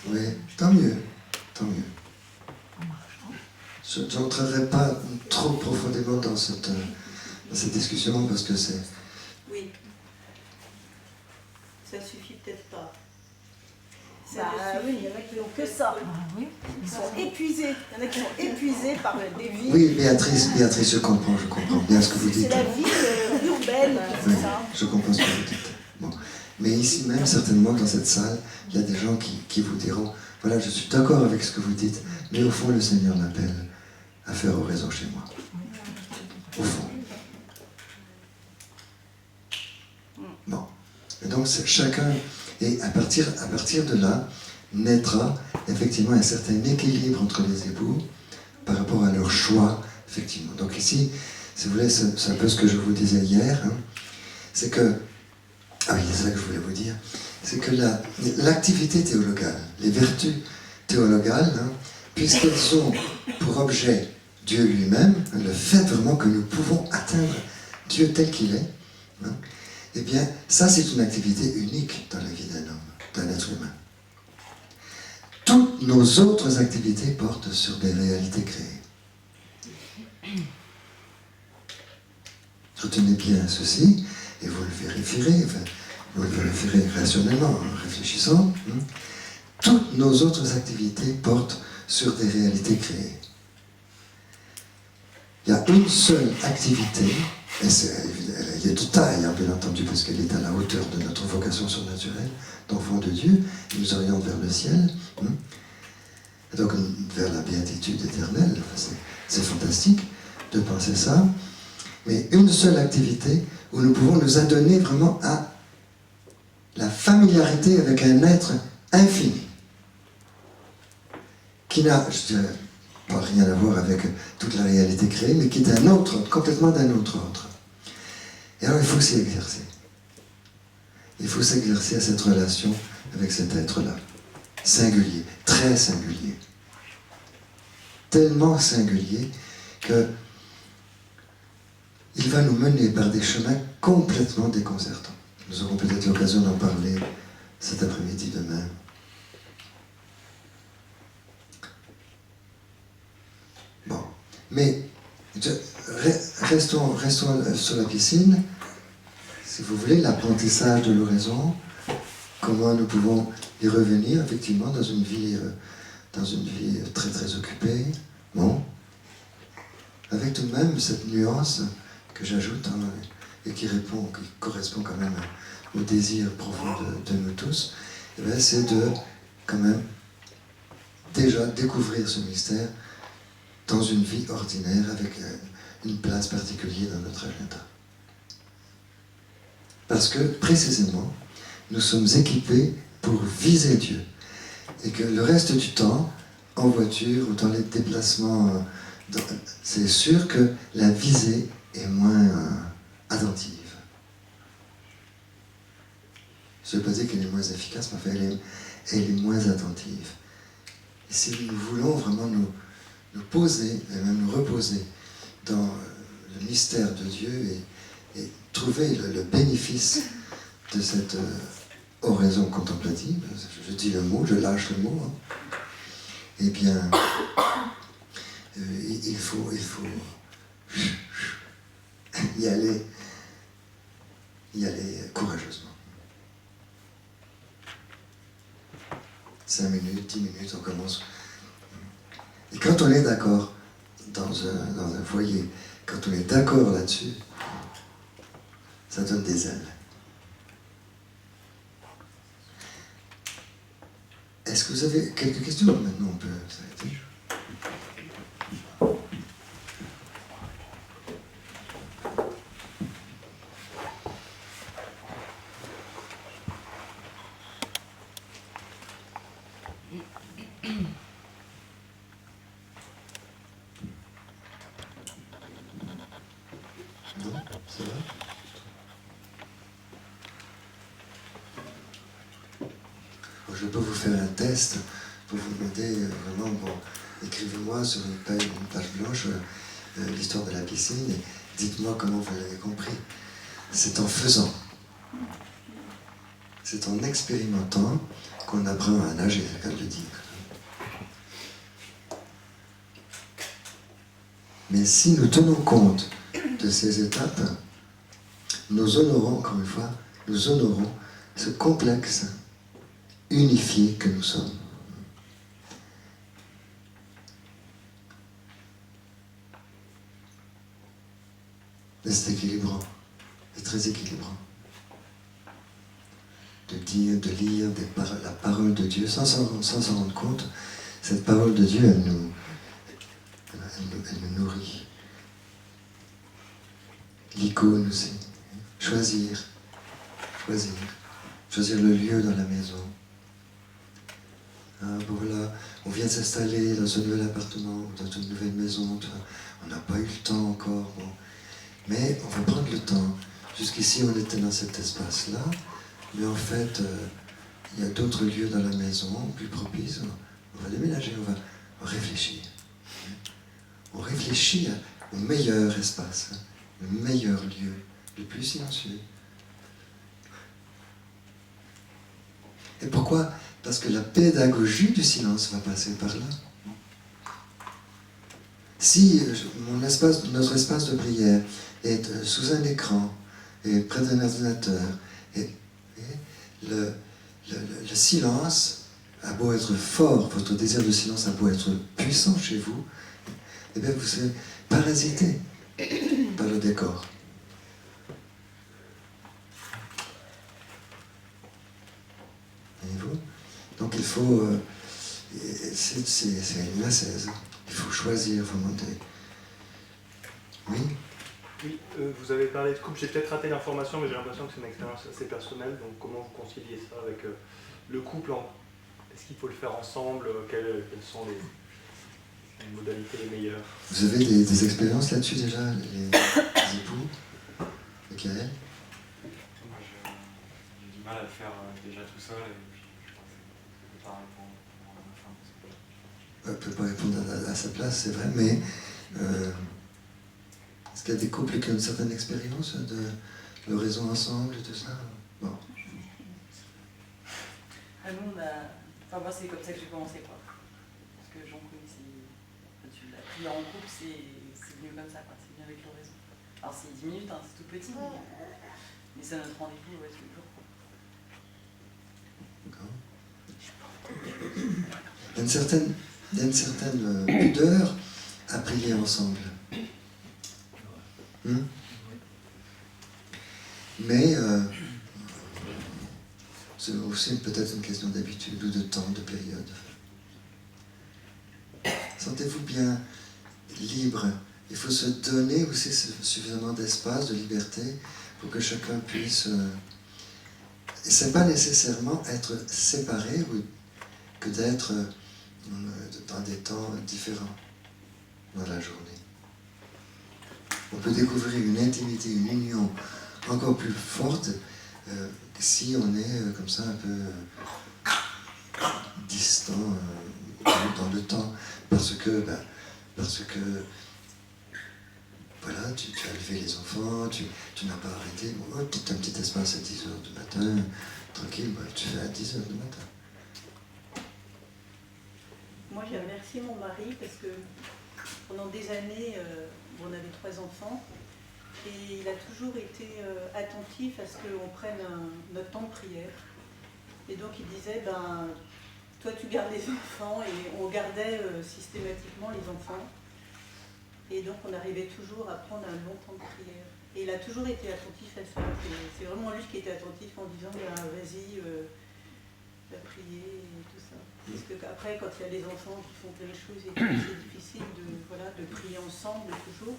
Oui, tant mieux. Tant mieux. Je n'entrerai pas trop profondément dans cette discussion parce que c'est... Oui. Ça suffit peut-être pas. Oui, il y en a qui n'ont que ça. Ils sont épuisés. Il y en a qui sont épuisés par des vies. Oui, Béatrice, je comprends bien ce que vous dites. C'est la vie urbaine, Oui, c'est ça. je comprends ce que vous dites. Bon. Mais ici même, certainement, dans cette salle, il y a des gens qui vous diront, voilà, je suis d'accord avec ce que vous dites, mais au fond, le Seigneur m'appelle à faire oraison chez moi. Au fond. Bon. Et donc, chacun, et à partir de là, naîtra effectivement un certain équilibre entre les époux par rapport à leur choix, effectivement. Donc ici, si vous voulez, c'est un peu ce que je vous disais hier, hein, c'est que, ah oui, c'est ça que je voulais vous dire, c'est que l'activité théologale, les vertus théologales, hein, puisqu'elles ont pour objet Dieu lui-même, hein, le fait vraiment que nous pouvons atteindre Dieu tel qu'il est, hein, eh bien, ça c'est une activité unique dans la vie d'un homme, d'un être humain. Toutes nos autres activités portent sur des réalités créées. Retenez bien ceci, et vous le vérifierez, vous le vérifierez rationnellement, en réfléchissant. Hein. Toutes nos autres activités portent sur des réalités créées. Il y a une seule activité, et elle est de taille, hein, bien entendu, parce qu'elle est à la hauteur de notre vocation surnaturelle, d'enfant de Dieu, qui nous oriente vers le ciel, hein, et donc vers la béatitude éternelle. Enfin, c'est fantastique de penser ça, mais une seule activité où nous pouvons nous adonner vraiment à la familiarité avec un être infini, qui n'a, je dirais, pas rien à voir avec toute la réalité créée, mais qui est un autre, complètement d'un autre ordre. Et alors il faut s'y exercer. Il faut s'exercer à cette relation avec cet être-là. Singulier, très singulier. Tellement singulier que il va nous mener par des chemins complètement déconcertants. Nous aurons peut-être l'occasion d'en parler cet après-midi de même. Bon, mais restons sur la piscine. Si vous voulez, l'apprentissage de l'oraison, comment nous pouvons y revenir effectivement dans une vie très très occupée. Bon, avec tout de même cette nuance que j'ajoute, hein, et qui correspond quand même au désir profond de nous tous, eh bien, c'est de quand même déjà découvrir ce mystère dans une vie ordinaire avec une place particulière dans notre agenda. Parce que précisément, nous sommes équipés pour viser Dieu. Et que le reste du temps, en voiture ou dans les déplacements, c'est sûr que la visée est moins attentive. Je ne veux pas dire qu'elle est moins efficace, mais enfin, elle est moins attentive. Et si nous voulons vraiment nous poser, et même nous reposer dans le mystère de Dieu et trouver le bénéfice de cette oraison contemplative, je dis le mot, je lâche le mot, hein, eh bien, il faut y aller courageusement. 5 minutes, 10 minutes, on commence. Et quand on est d'accord dans un foyer, quand on est d'accord là-dessus, Ça donne des ailes. Est-ce que vous avez quelques questions? Maintenant, on peut s'arrêter. Non, ça va? Bon, je peux vous faire un test pour vous demander vraiment, bon, écrivez-moi sur une page blanche l'histoire de la piscine et dites-moi comment vous l'avez compris. C'est en faisant, c'est en expérimentant qu'on apprend à nager, c'est le cas de le dire. Mais si nous tenons compte de ces étapes, nous honorons, encore une fois, nous honorons ce complexe unifié que nous sommes. Et c'est équilibrant, c'est très équilibrant. De dire, de lire la parole de Dieu sans s'en rendre compte, cette parole de Dieu, elle nous nourrit. L'icône aussi. Choisir le lieu dans la maison. Ah, bon, voilà, on vient de s'installer dans ce nouvel appartement, dans une nouvelle maison, on n'a pas eu le temps encore, bon. Mais on va prendre le temps. Jusqu'ici, on était dans cet espace-là, mais en fait, il y a d'autres lieux dans la maison, plus propices. On va déménager, on va réfléchir. On réfléchit au meilleur espace, le meilleur lieu, le plus silencieux. Et pourquoi? Parce que la pédagogie du silence va passer par là. Si notre espace de prière est sous un écran, et près d'un ordinateur, et le silence a beau être fort, votre désir de silence a beau être puissant chez vous, eh bien vous serez parasité par le décor. Voyez-vous? Donc il faut... c'est une ascèse. Il faut choisir vraiment des... Oui? Oui, vous avez parlé de couple, j'ai peut-être raté l'information, mais j'ai l'impression que c'est une expérience assez personnelle, donc comment vous conciliez ça avec le couple? Est-ce qu'il faut le faire ensemble? Quelles sont les modalités les meilleures? Vous avez des expériences là-dessus déjà, les époux? Michael? Moi, j'ai du mal à le faire déjà tout seul, et puis je pense que je ne peux pas répondre à ma femme. On ne peut pas répondre à sa place, c'est vrai, mais est-ce qu'il y a des couples qui ont une certaine expérience de l'oraison ensemble et tout ça? Bon. Nous, enfin, moi, c'est comme ça que j'ai commencé, quoi. Parce que j'en connaissais. La prière en couple, c'est venu comme ça, quoi. C'est venu avec l'oraison. Alors, c'est 10 minutes, hein, c'est tout petit, mais c'est notre rendez-vous, ouais, tous les jours. D'accord. Il y a une certaine pudeur à prier ensemble. Mais c'est aussi peut-être une question d'habitude ou de temps, de période. Sentez-vous bien libre. Il faut se donner aussi suffisamment d'espace, de liberté, pour que chacun puisse... Et ce n'est pas nécessairement être séparé ou que d'être dans des temps différents dans la journée. On peut découvrir une intimité, une union encore plus forte si on est comme ça un peu distant dans le temps, parce que voilà, tu as élevé les enfants, tu n'as pas arrêté, bon, tu as un petit espace à 10h du matin, tranquille, bah, tu fais à 10h du matin. Moi, j'ai remercié mon mari parce que pendant des années, on avait 3 enfants et il a toujours été attentif à ce qu'on prenne notre temps de prière. Et donc il disait, ben, toi tu gardes les enfants, et on gardait systématiquement les enfants. Et donc on arrivait toujours à prendre un long temps de prière. Et il a toujours été attentif à ça. C'est vraiment lui qui était attentif en disant vas-y, va prier et tout ça. Parce qu'après, quand il y a des enfants qui font plein de choses, c'est difficile de prier ensemble toujours.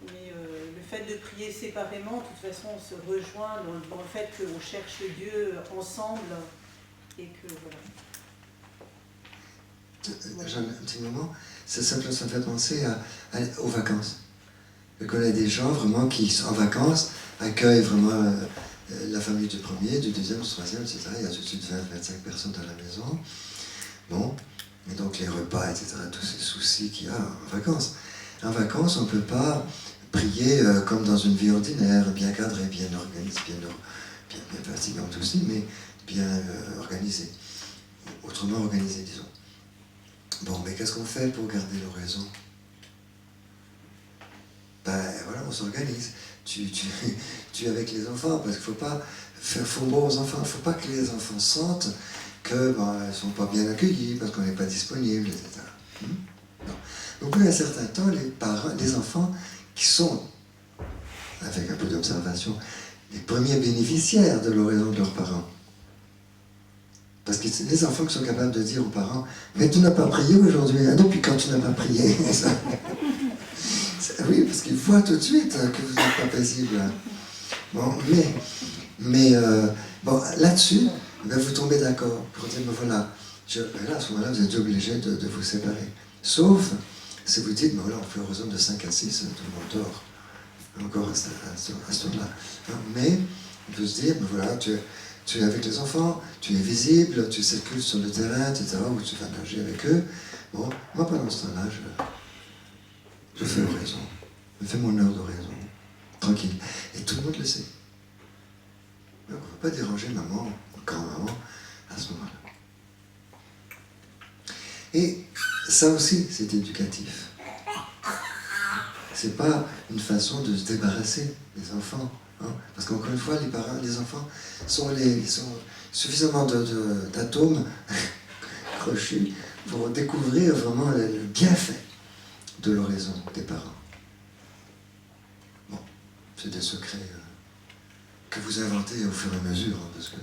Mais le fait de prier séparément, de toute façon, on se rejoint dans le fait qu'on cherche Dieu ensemble et que voilà. J'ai un petit moment, ça fait penser aux vacances. Je connais des gens vraiment qui, en vacances, accueillent vraiment la famille du premier, du deuxième, du troisième, etc. Il y a tout de suite 20-25 personnes dans la maison. Bon, et donc les repas, etc., tous ces soucis qu'il y a en vacances. En vacances, on ne peut pas prier comme dans une vie ordinaire, bien cadrée, bien organisée, bien fatigante aussi, mais bien organisée. Autrement organisée, disons. Bon, mais qu'est-ce qu'on fait pour garder l'oraison? Ben voilà, on s'organise. Tu es avec les enfants, parce qu'il ne faut pas faire faux aux enfants. Il ne faut pas que les enfants sentent qu'ils ne sont pas bien accueillis, parce qu'on n'est pas disponible, etc. Non. Donc, depuis un certain temps, les enfants qui sont, avec un peu d'observation, les premiers bénéficiaires de l'oraison de leurs parents. Parce que c'est les enfants qui sont capables de dire aux parents « Mais tu n'as pas prié aujourd'hui, hein, depuis quand tu n'as pas prié ?» Oui, parce qu'ils voient tout de suite que vous n'êtes pas paisible. Bon, bon, là-dessus, ben, vous tombez d'accord pour dire « Ben voilà, là, à ce moment-là, vous êtes obligé de vous séparer. » Sauf si vous dites « Ben voilà, on fait l'oraison de 5 à 6, tout le monde dort. » Encore à ce moment-là. Mais, on peut se dire « Ben voilà, tu es avec les enfants, tu es visible, tu circules sur le terrain, etc., où tu vas nager avec eux. Bon, moi, pendant ce temps-là, je fais l'oraison. Je fais mon heure d'oraison. Tranquille. Et tout le monde le sait. Donc, on ne va pas déranger maman, grand-maman, à ce moment-là. Et ça aussi, c'est éducatif. C'est pas une façon de se débarrasser des enfants. Parce qu'encore une fois, les enfants sont suffisamment d'atomes crochus pour découvrir vraiment le bienfait de l'oraison des parents. Bon, c'est des secrets que vous inventez au fur et à mesure, parce que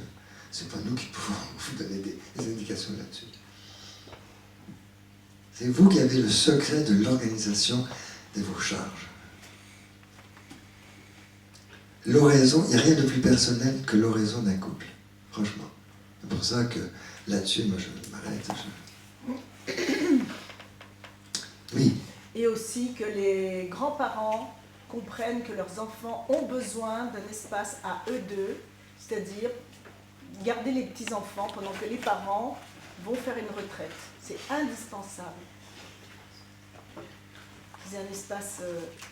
c'est pas nous qui pouvons vous donner des indications là-dessus. C'est vous qui avez le secret de l'organisation de vos charges. L'oraison, il n'y a rien de plus personnel que l'oraison d'un couple, franchement. C'est pour ça que là-dessus, moi, je m'arrête. Oui. Et aussi que les grands-parents comprennent que leurs enfants ont besoin d'un espace à eux deux, c'est-à-dire garder les petits-enfants pendant que les parents vont faire une retraite. C'est indispensable. C'est un espace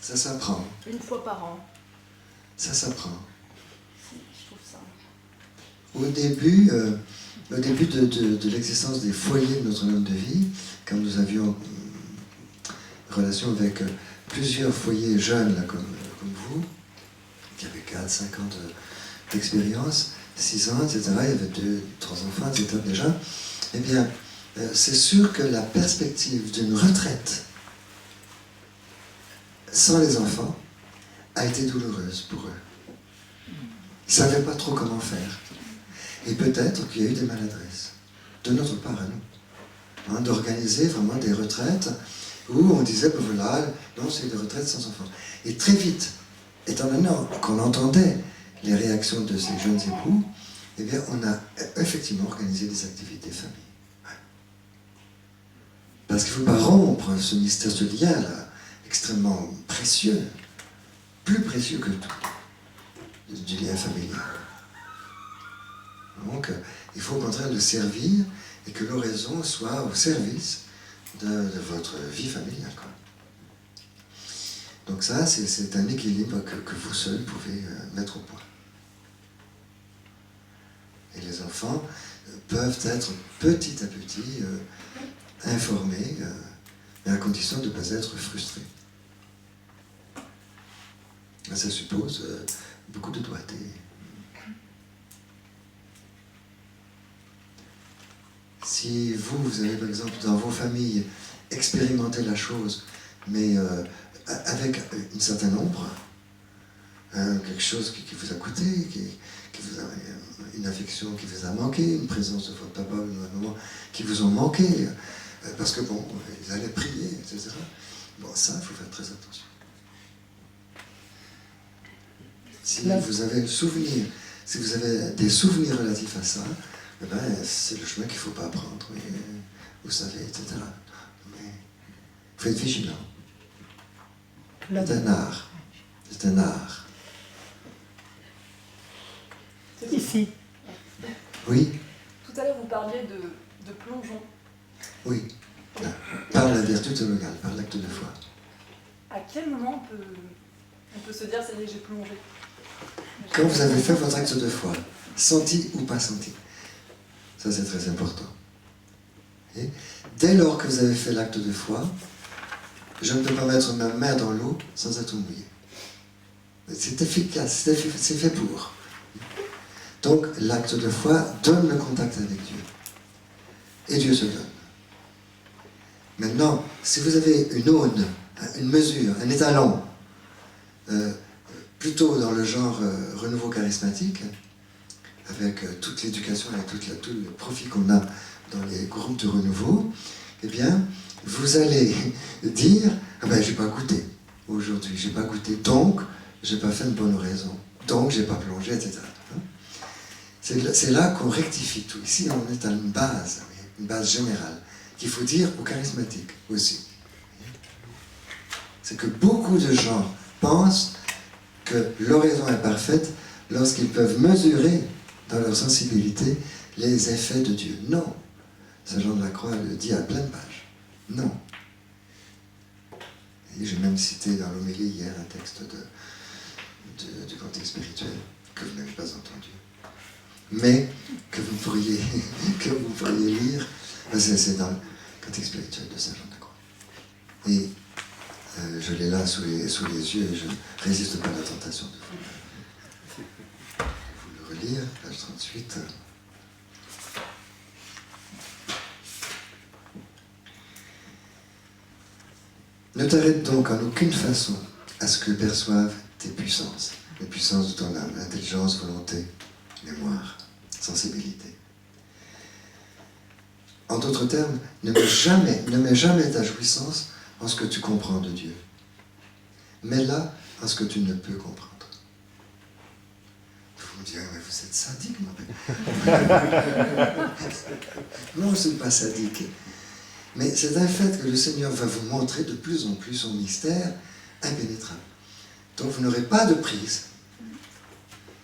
ça s'apprend. Une fois par an. Ça s'apprend. Je trouve ça. Au début de l'existence des foyers de Notre-Dame de Vie, quand nous avions relation avec plusieurs foyers jeunes là, comme vous, qui avaient 4, 5 ans d'expérience, 6 ans, etc., il y avait 2, 3 enfants, etc. déjà, eh bien, c'est sûr que la perspective d'une retraite sans les enfants a été douloureuse pour eux. Ils ne savaient pas trop comment faire. Et peut-être qu'il y a eu des maladresses, de notre part à nous, d'organiser vraiment des retraites où on disait, ben voilà, non, c'est des retraites sans enfants. Et très vite, étant donné qu'on entendait les réactions de ces jeunes époux, eh bien, on a effectivement organisé des activités famille. Ouais. Parce qu'il ne faut pas rompre ce mystère, ce lien-là, extrêmement précieux, plus précieux que tout, du lien familial. Donc, il faut au contraire le servir et que l'oraison soit au service de votre vie familiale. Quoi. Donc ça, c'est un équilibre que vous seul pouvez mettre au point. Et les enfants peuvent être petit à petit informés, mais à condition de ne pas être frustrés. Ça suppose beaucoup de doigté. Si vous avez par exemple dans vos familles expérimenté la chose, mais avec une certaine ombre, quelque chose qui vous a coûté, qui vous a, une affection qui vous a manqué, une présence de votre papa ou de votre maman qui vous ont manqué, parce que bon, ils allaient prier, etc. Bon, ça, il faut faire très attention. Si vous avez le souvenir, si vous avez des souvenirs relatifs à ça, eh ben, c'est le chemin qu'il ne faut pas prendre, oui, vous savez, etc. Mais il faut être vigilant. C'est un art. C'est un art. Ici. Oui, Tout à l'heure, vous parliez de plongeon. oui. Par la vertu théologale, par l'acte de foi. À quel moment on peut se dire, ça y est, j'ai plongé? Quand vous avez fait votre acte de foi, senti ou pas senti, ça c'est très important. Et dès lors que vous avez fait l'acte de foi, je ne peux pas mettre ma main dans l'eau sans être mouillé. C'est efficace, c'est fait pour. Donc l'acte de foi donne le contact avec Dieu. Et Dieu se donne. Maintenant, si vous avez une aune, une mesure, un étalon, plutôt dans le genre renouveau charismatique, avec toute l'éducation et tout le profit qu'on a dans les groupes de renouveau, eh bien, vous allez dire, ah ben, j'ai pas goûté aujourd'hui, j'ai pas goûté, donc j'ai pas fait une bonne oraison, donc j'ai pas plongé, etc. C'est là qu'on rectifie tout. Ici, on est à une base générale, qu'il faut dire aux charismatiques aussi. C'est que beaucoup de gens pensent que l'oraison est parfaite lorsqu'ils peuvent mesurer dans leur sensibilité les effets de Dieu. Non. Saint Jean de la Croix le dit à pleine page. Non. Et j'ai même cité dans l'homélie hier un texte du Cantique spirituel que vous n'avez pas entendu, mais que vous pourriez lire. C'est dans le Cantique spirituel de Saint Jean de la Croix. Et je l'ai là sous les yeux et je ne résiste pas à la tentation de vous le relire, page 38. Ne t'arrête donc en aucune façon à ce que perçoivent tes puissances, les puissances de ton âme, intelligence, volonté, mémoire, sensibilité. En d'autres termes, ne mets jamais ta jouissance en ce que tu comprends de Dieu. Mets-la en ce que tu ne peux comprendre. Vous me direz, mais vous êtes sadique, non? Non, je ne suis pas sadique. Mais c'est un fait que le Seigneur va vous montrer de plus en plus son mystère impénétrable. Donc vous n'aurez pas de prise.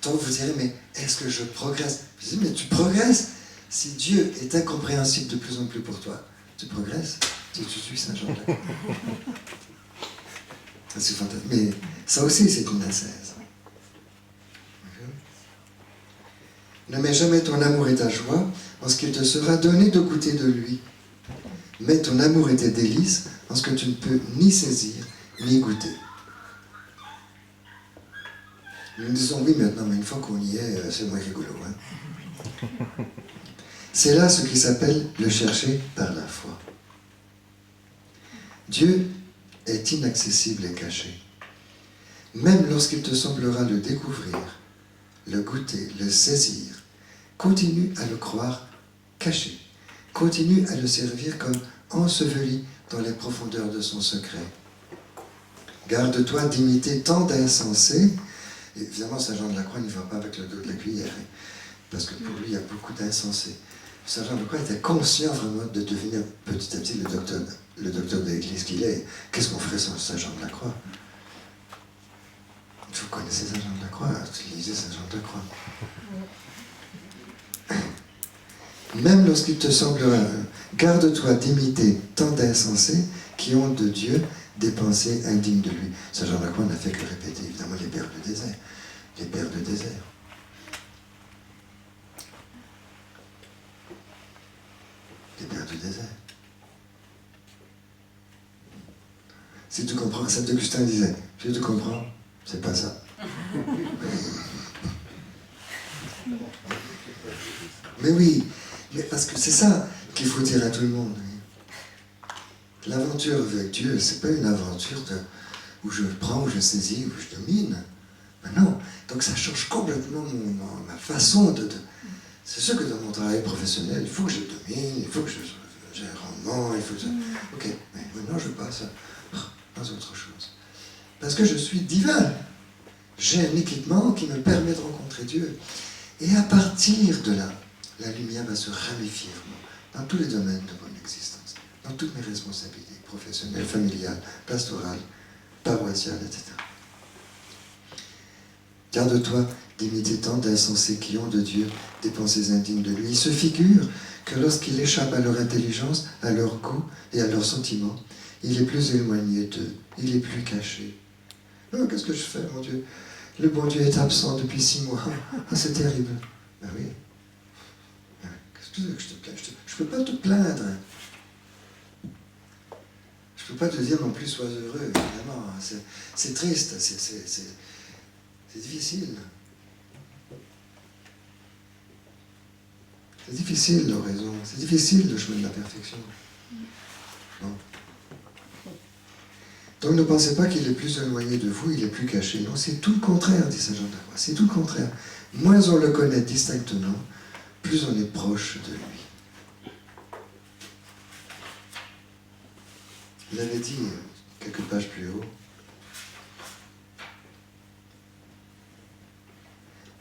Donc vous direz, mais est-ce que je progresse? Je dis, mais tu progresses. Si Dieu est incompréhensible de plus en plus pour toi, tu progresses si tu suis Saint Jean de la Croix. C'est fantastique. Mais ça aussi, c'est une ascèse. Ne mets jamais ton amour et ta joie en ce qu'il te sera donné de goûter de lui. Mets ton amour et tes délices en ce que tu ne peux ni saisir, ni goûter. Nous disons oui maintenant, mais une fois qu'on y est, c'est moins rigolo. Hein? C'est là ce qui s'appelle le chercher par la foi. Dieu est inaccessible et caché. Même lorsqu'il te semblera le découvrir, le goûter, le saisir, continue à le croire caché. Continue à le servir comme enseveli dans les profondeurs de son secret. Garde-toi d'imiter tant d'insensés. Évidemment, Saint Jean de la Croix ne va pas avec le dos de la cuillère, parce que pour lui, il y a beaucoup d'insensés. Saint Jean de la Croix était conscient vraiment de devenir petit à petit le docteur de l'Église qu'il est. Qu'est-ce qu'on ferait sans Saint Jean de la Croix? Vous connaissez Saint Jean de la Croix, vous lisez Saint Jean de la Croix. Même lorsqu'il te semblera, garde-toi d'imiter tant d'insensés qui ont de Dieu des pensées indignes de lui. Saint Jean de la Croix n'a fait que répéter, évidemment, les pères de désert. Les pères de désert. Les pères du désert. Si tu comprends, Saint Augustin disait, si tu comprends, c'est pas ça. Mais oui, mais parce que c'est ça qu'il faut dire à tout le monde. L'aventure avec Dieu, c'est pas une aventure où je prends, où je saisis, où je domine. Mais non. Donc ça change complètement ma façon de... C'est sûr que dans mon travail professionnel, il faut que je domine, il faut que j'ai un rendement, il faut que je... Ok, mais maintenant je passe à autre chose. Parce que je suis divin. J'ai un équipement qui me permet de rencontrer Dieu. Et à partir de là, la lumière va se ramifier vraiment dans tous les domaines de mon existence, dans toutes mes responsabilités professionnelles, familiales, pastorales, paroissiales, etc. Garde-toi d'imiter tant d'insensés qui ont de Dieu des pensées indignes de lui. Il se figure que lorsqu'il échappe à leur intelligence, à leur goût et à leurs sentiments, il est plus éloigné d'eux, il est plus caché. Oh, qu'est-ce que je fais, mon Dieu? Le bon Dieu est absent depuis 6 mois. Ah, c'est terrible. Ben oui. Qu'est-ce que tu veux que je te plaigne? Je ne peux pas te plaindre. Je ne peux pas te dire non plus sois heureux, évidemment. C'est triste, c'est difficile. C'est difficile l'oraison, c'est difficile le chemin de la perfection. Non. Donc ne pensez pas qu'il est plus éloigné de vous, il est plus caché. Non, c'est tout le contraire, dit Saint Jean de la Croix. C'est tout le contraire. Moins on le connaît distinctement, plus on est proche de lui. Il avait dit, quelques pages plus haut,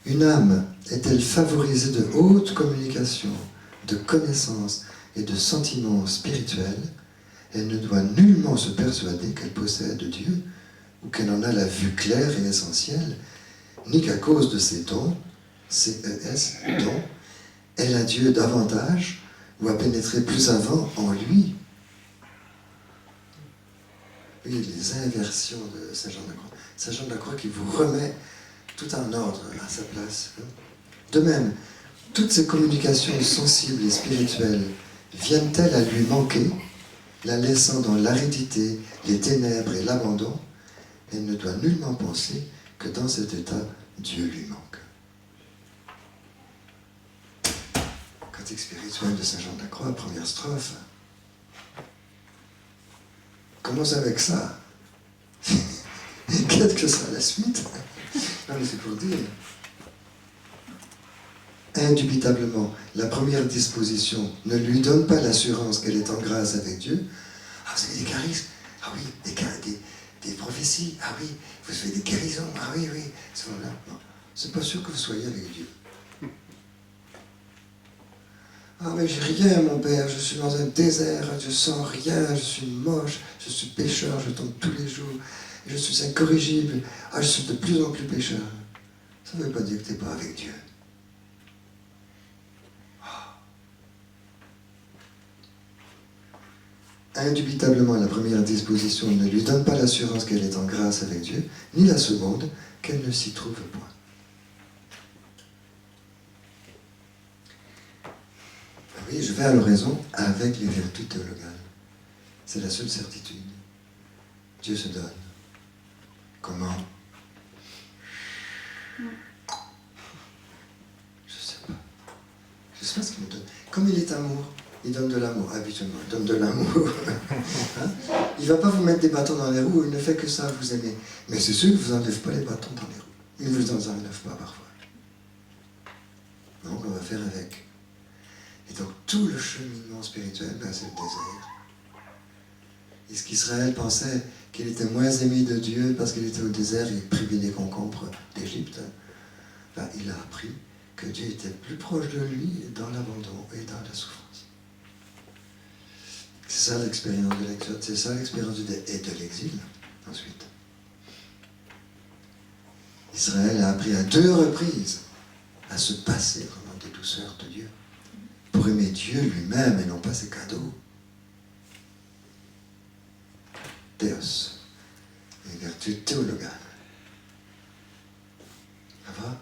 une âme est-elle favorisée de haute communication, de connaissances et de sentiments spirituels? Elle ne doit nullement se persuader qu'elle possède Dieu ou qu'elle en a la vue claire et essentielle, ni qu'à cause de ses dons, C-E-S, dons, elle a Dieu davantage ou a pénétré plus avant en lui. Oui, les inversions de Saint Jean de la Croix. Saint Jean de la Croix qui vous remet tout en ordre à sa place. De même, toutes ces communications sensibles et spirituelles viennent-elles à lui manquer, la laissant dans l'aridité, les ténèbres et l'abandon? Elle ne doit nullement penser que dans cet état, Dieu lui manque. Cantique spirituel de Saint Jean de la Croix, première strophe. Commence avec ça. Qu'est-ce que sera la suite? Non, mais c'est pour dire. Indubitablement, la première disposition ne lui donne pas l'assurance qu'elle est en grâce avec Dieu. Ah, vous avez des charismes? Ah oui, des prophéties? Ah oui, vous avez des guérisons? Ah oui, oui. Non, c'est pas sûr que vous soyez avec Dieu. Ah mais j'ai rien, mon père, je suis dans un désert, je sens rien, je suis moche, je suis pécheur, je tombe tous les jours, je suis incorrigible, ah je suis de plus en plus pécheur. Ça ne veut pas dire que tu n'es pas avec Dieu. Indubitablement, la première disposition ne lui donne pas l'assurance qu'elle est en grâce avec Dieu, ni la seconde, qu'elle ne s'y trouve point. Oui, je vais à l'oraison avec les vertus théologales. C'est la seule certitude. Dieu se donne. Comment? Je ne sais pas. Je ne sais pas ce qu'il me donne. Comme il est amour, il donne de l'amour, habituellement. Il donne de l'amour. Hein? Il ne va pas vous mettre des bâtons dans les roues, il ne fait que ça, vous aimez. Mais c'est sûr qu'il ne vous enlève pas les bâtons dans les roues. Il ne vous en enlève pas parfois. Donc on va faire avec. Et donc tout le cheminement spirituel, ben, c'est le désert. Est-ce qu'Israël pensait qu'il était moins aimé de Dieu parce qu'il était au désert et privé des concombres d'Égypte? Ben, il a appris que Dieu était plus proche de lui dans l'abandon et dans la souffrance. C'est ça l'expérience de l'exode, c'est ça l'expérience de l'exil, ensuite. Israël a appris à 2 reprises à se passer vraiment des douceurs de Dieu, pour aimer Dieu lui-même et non pas ses cadeaux. Théos, une vertu théologale. Ça va?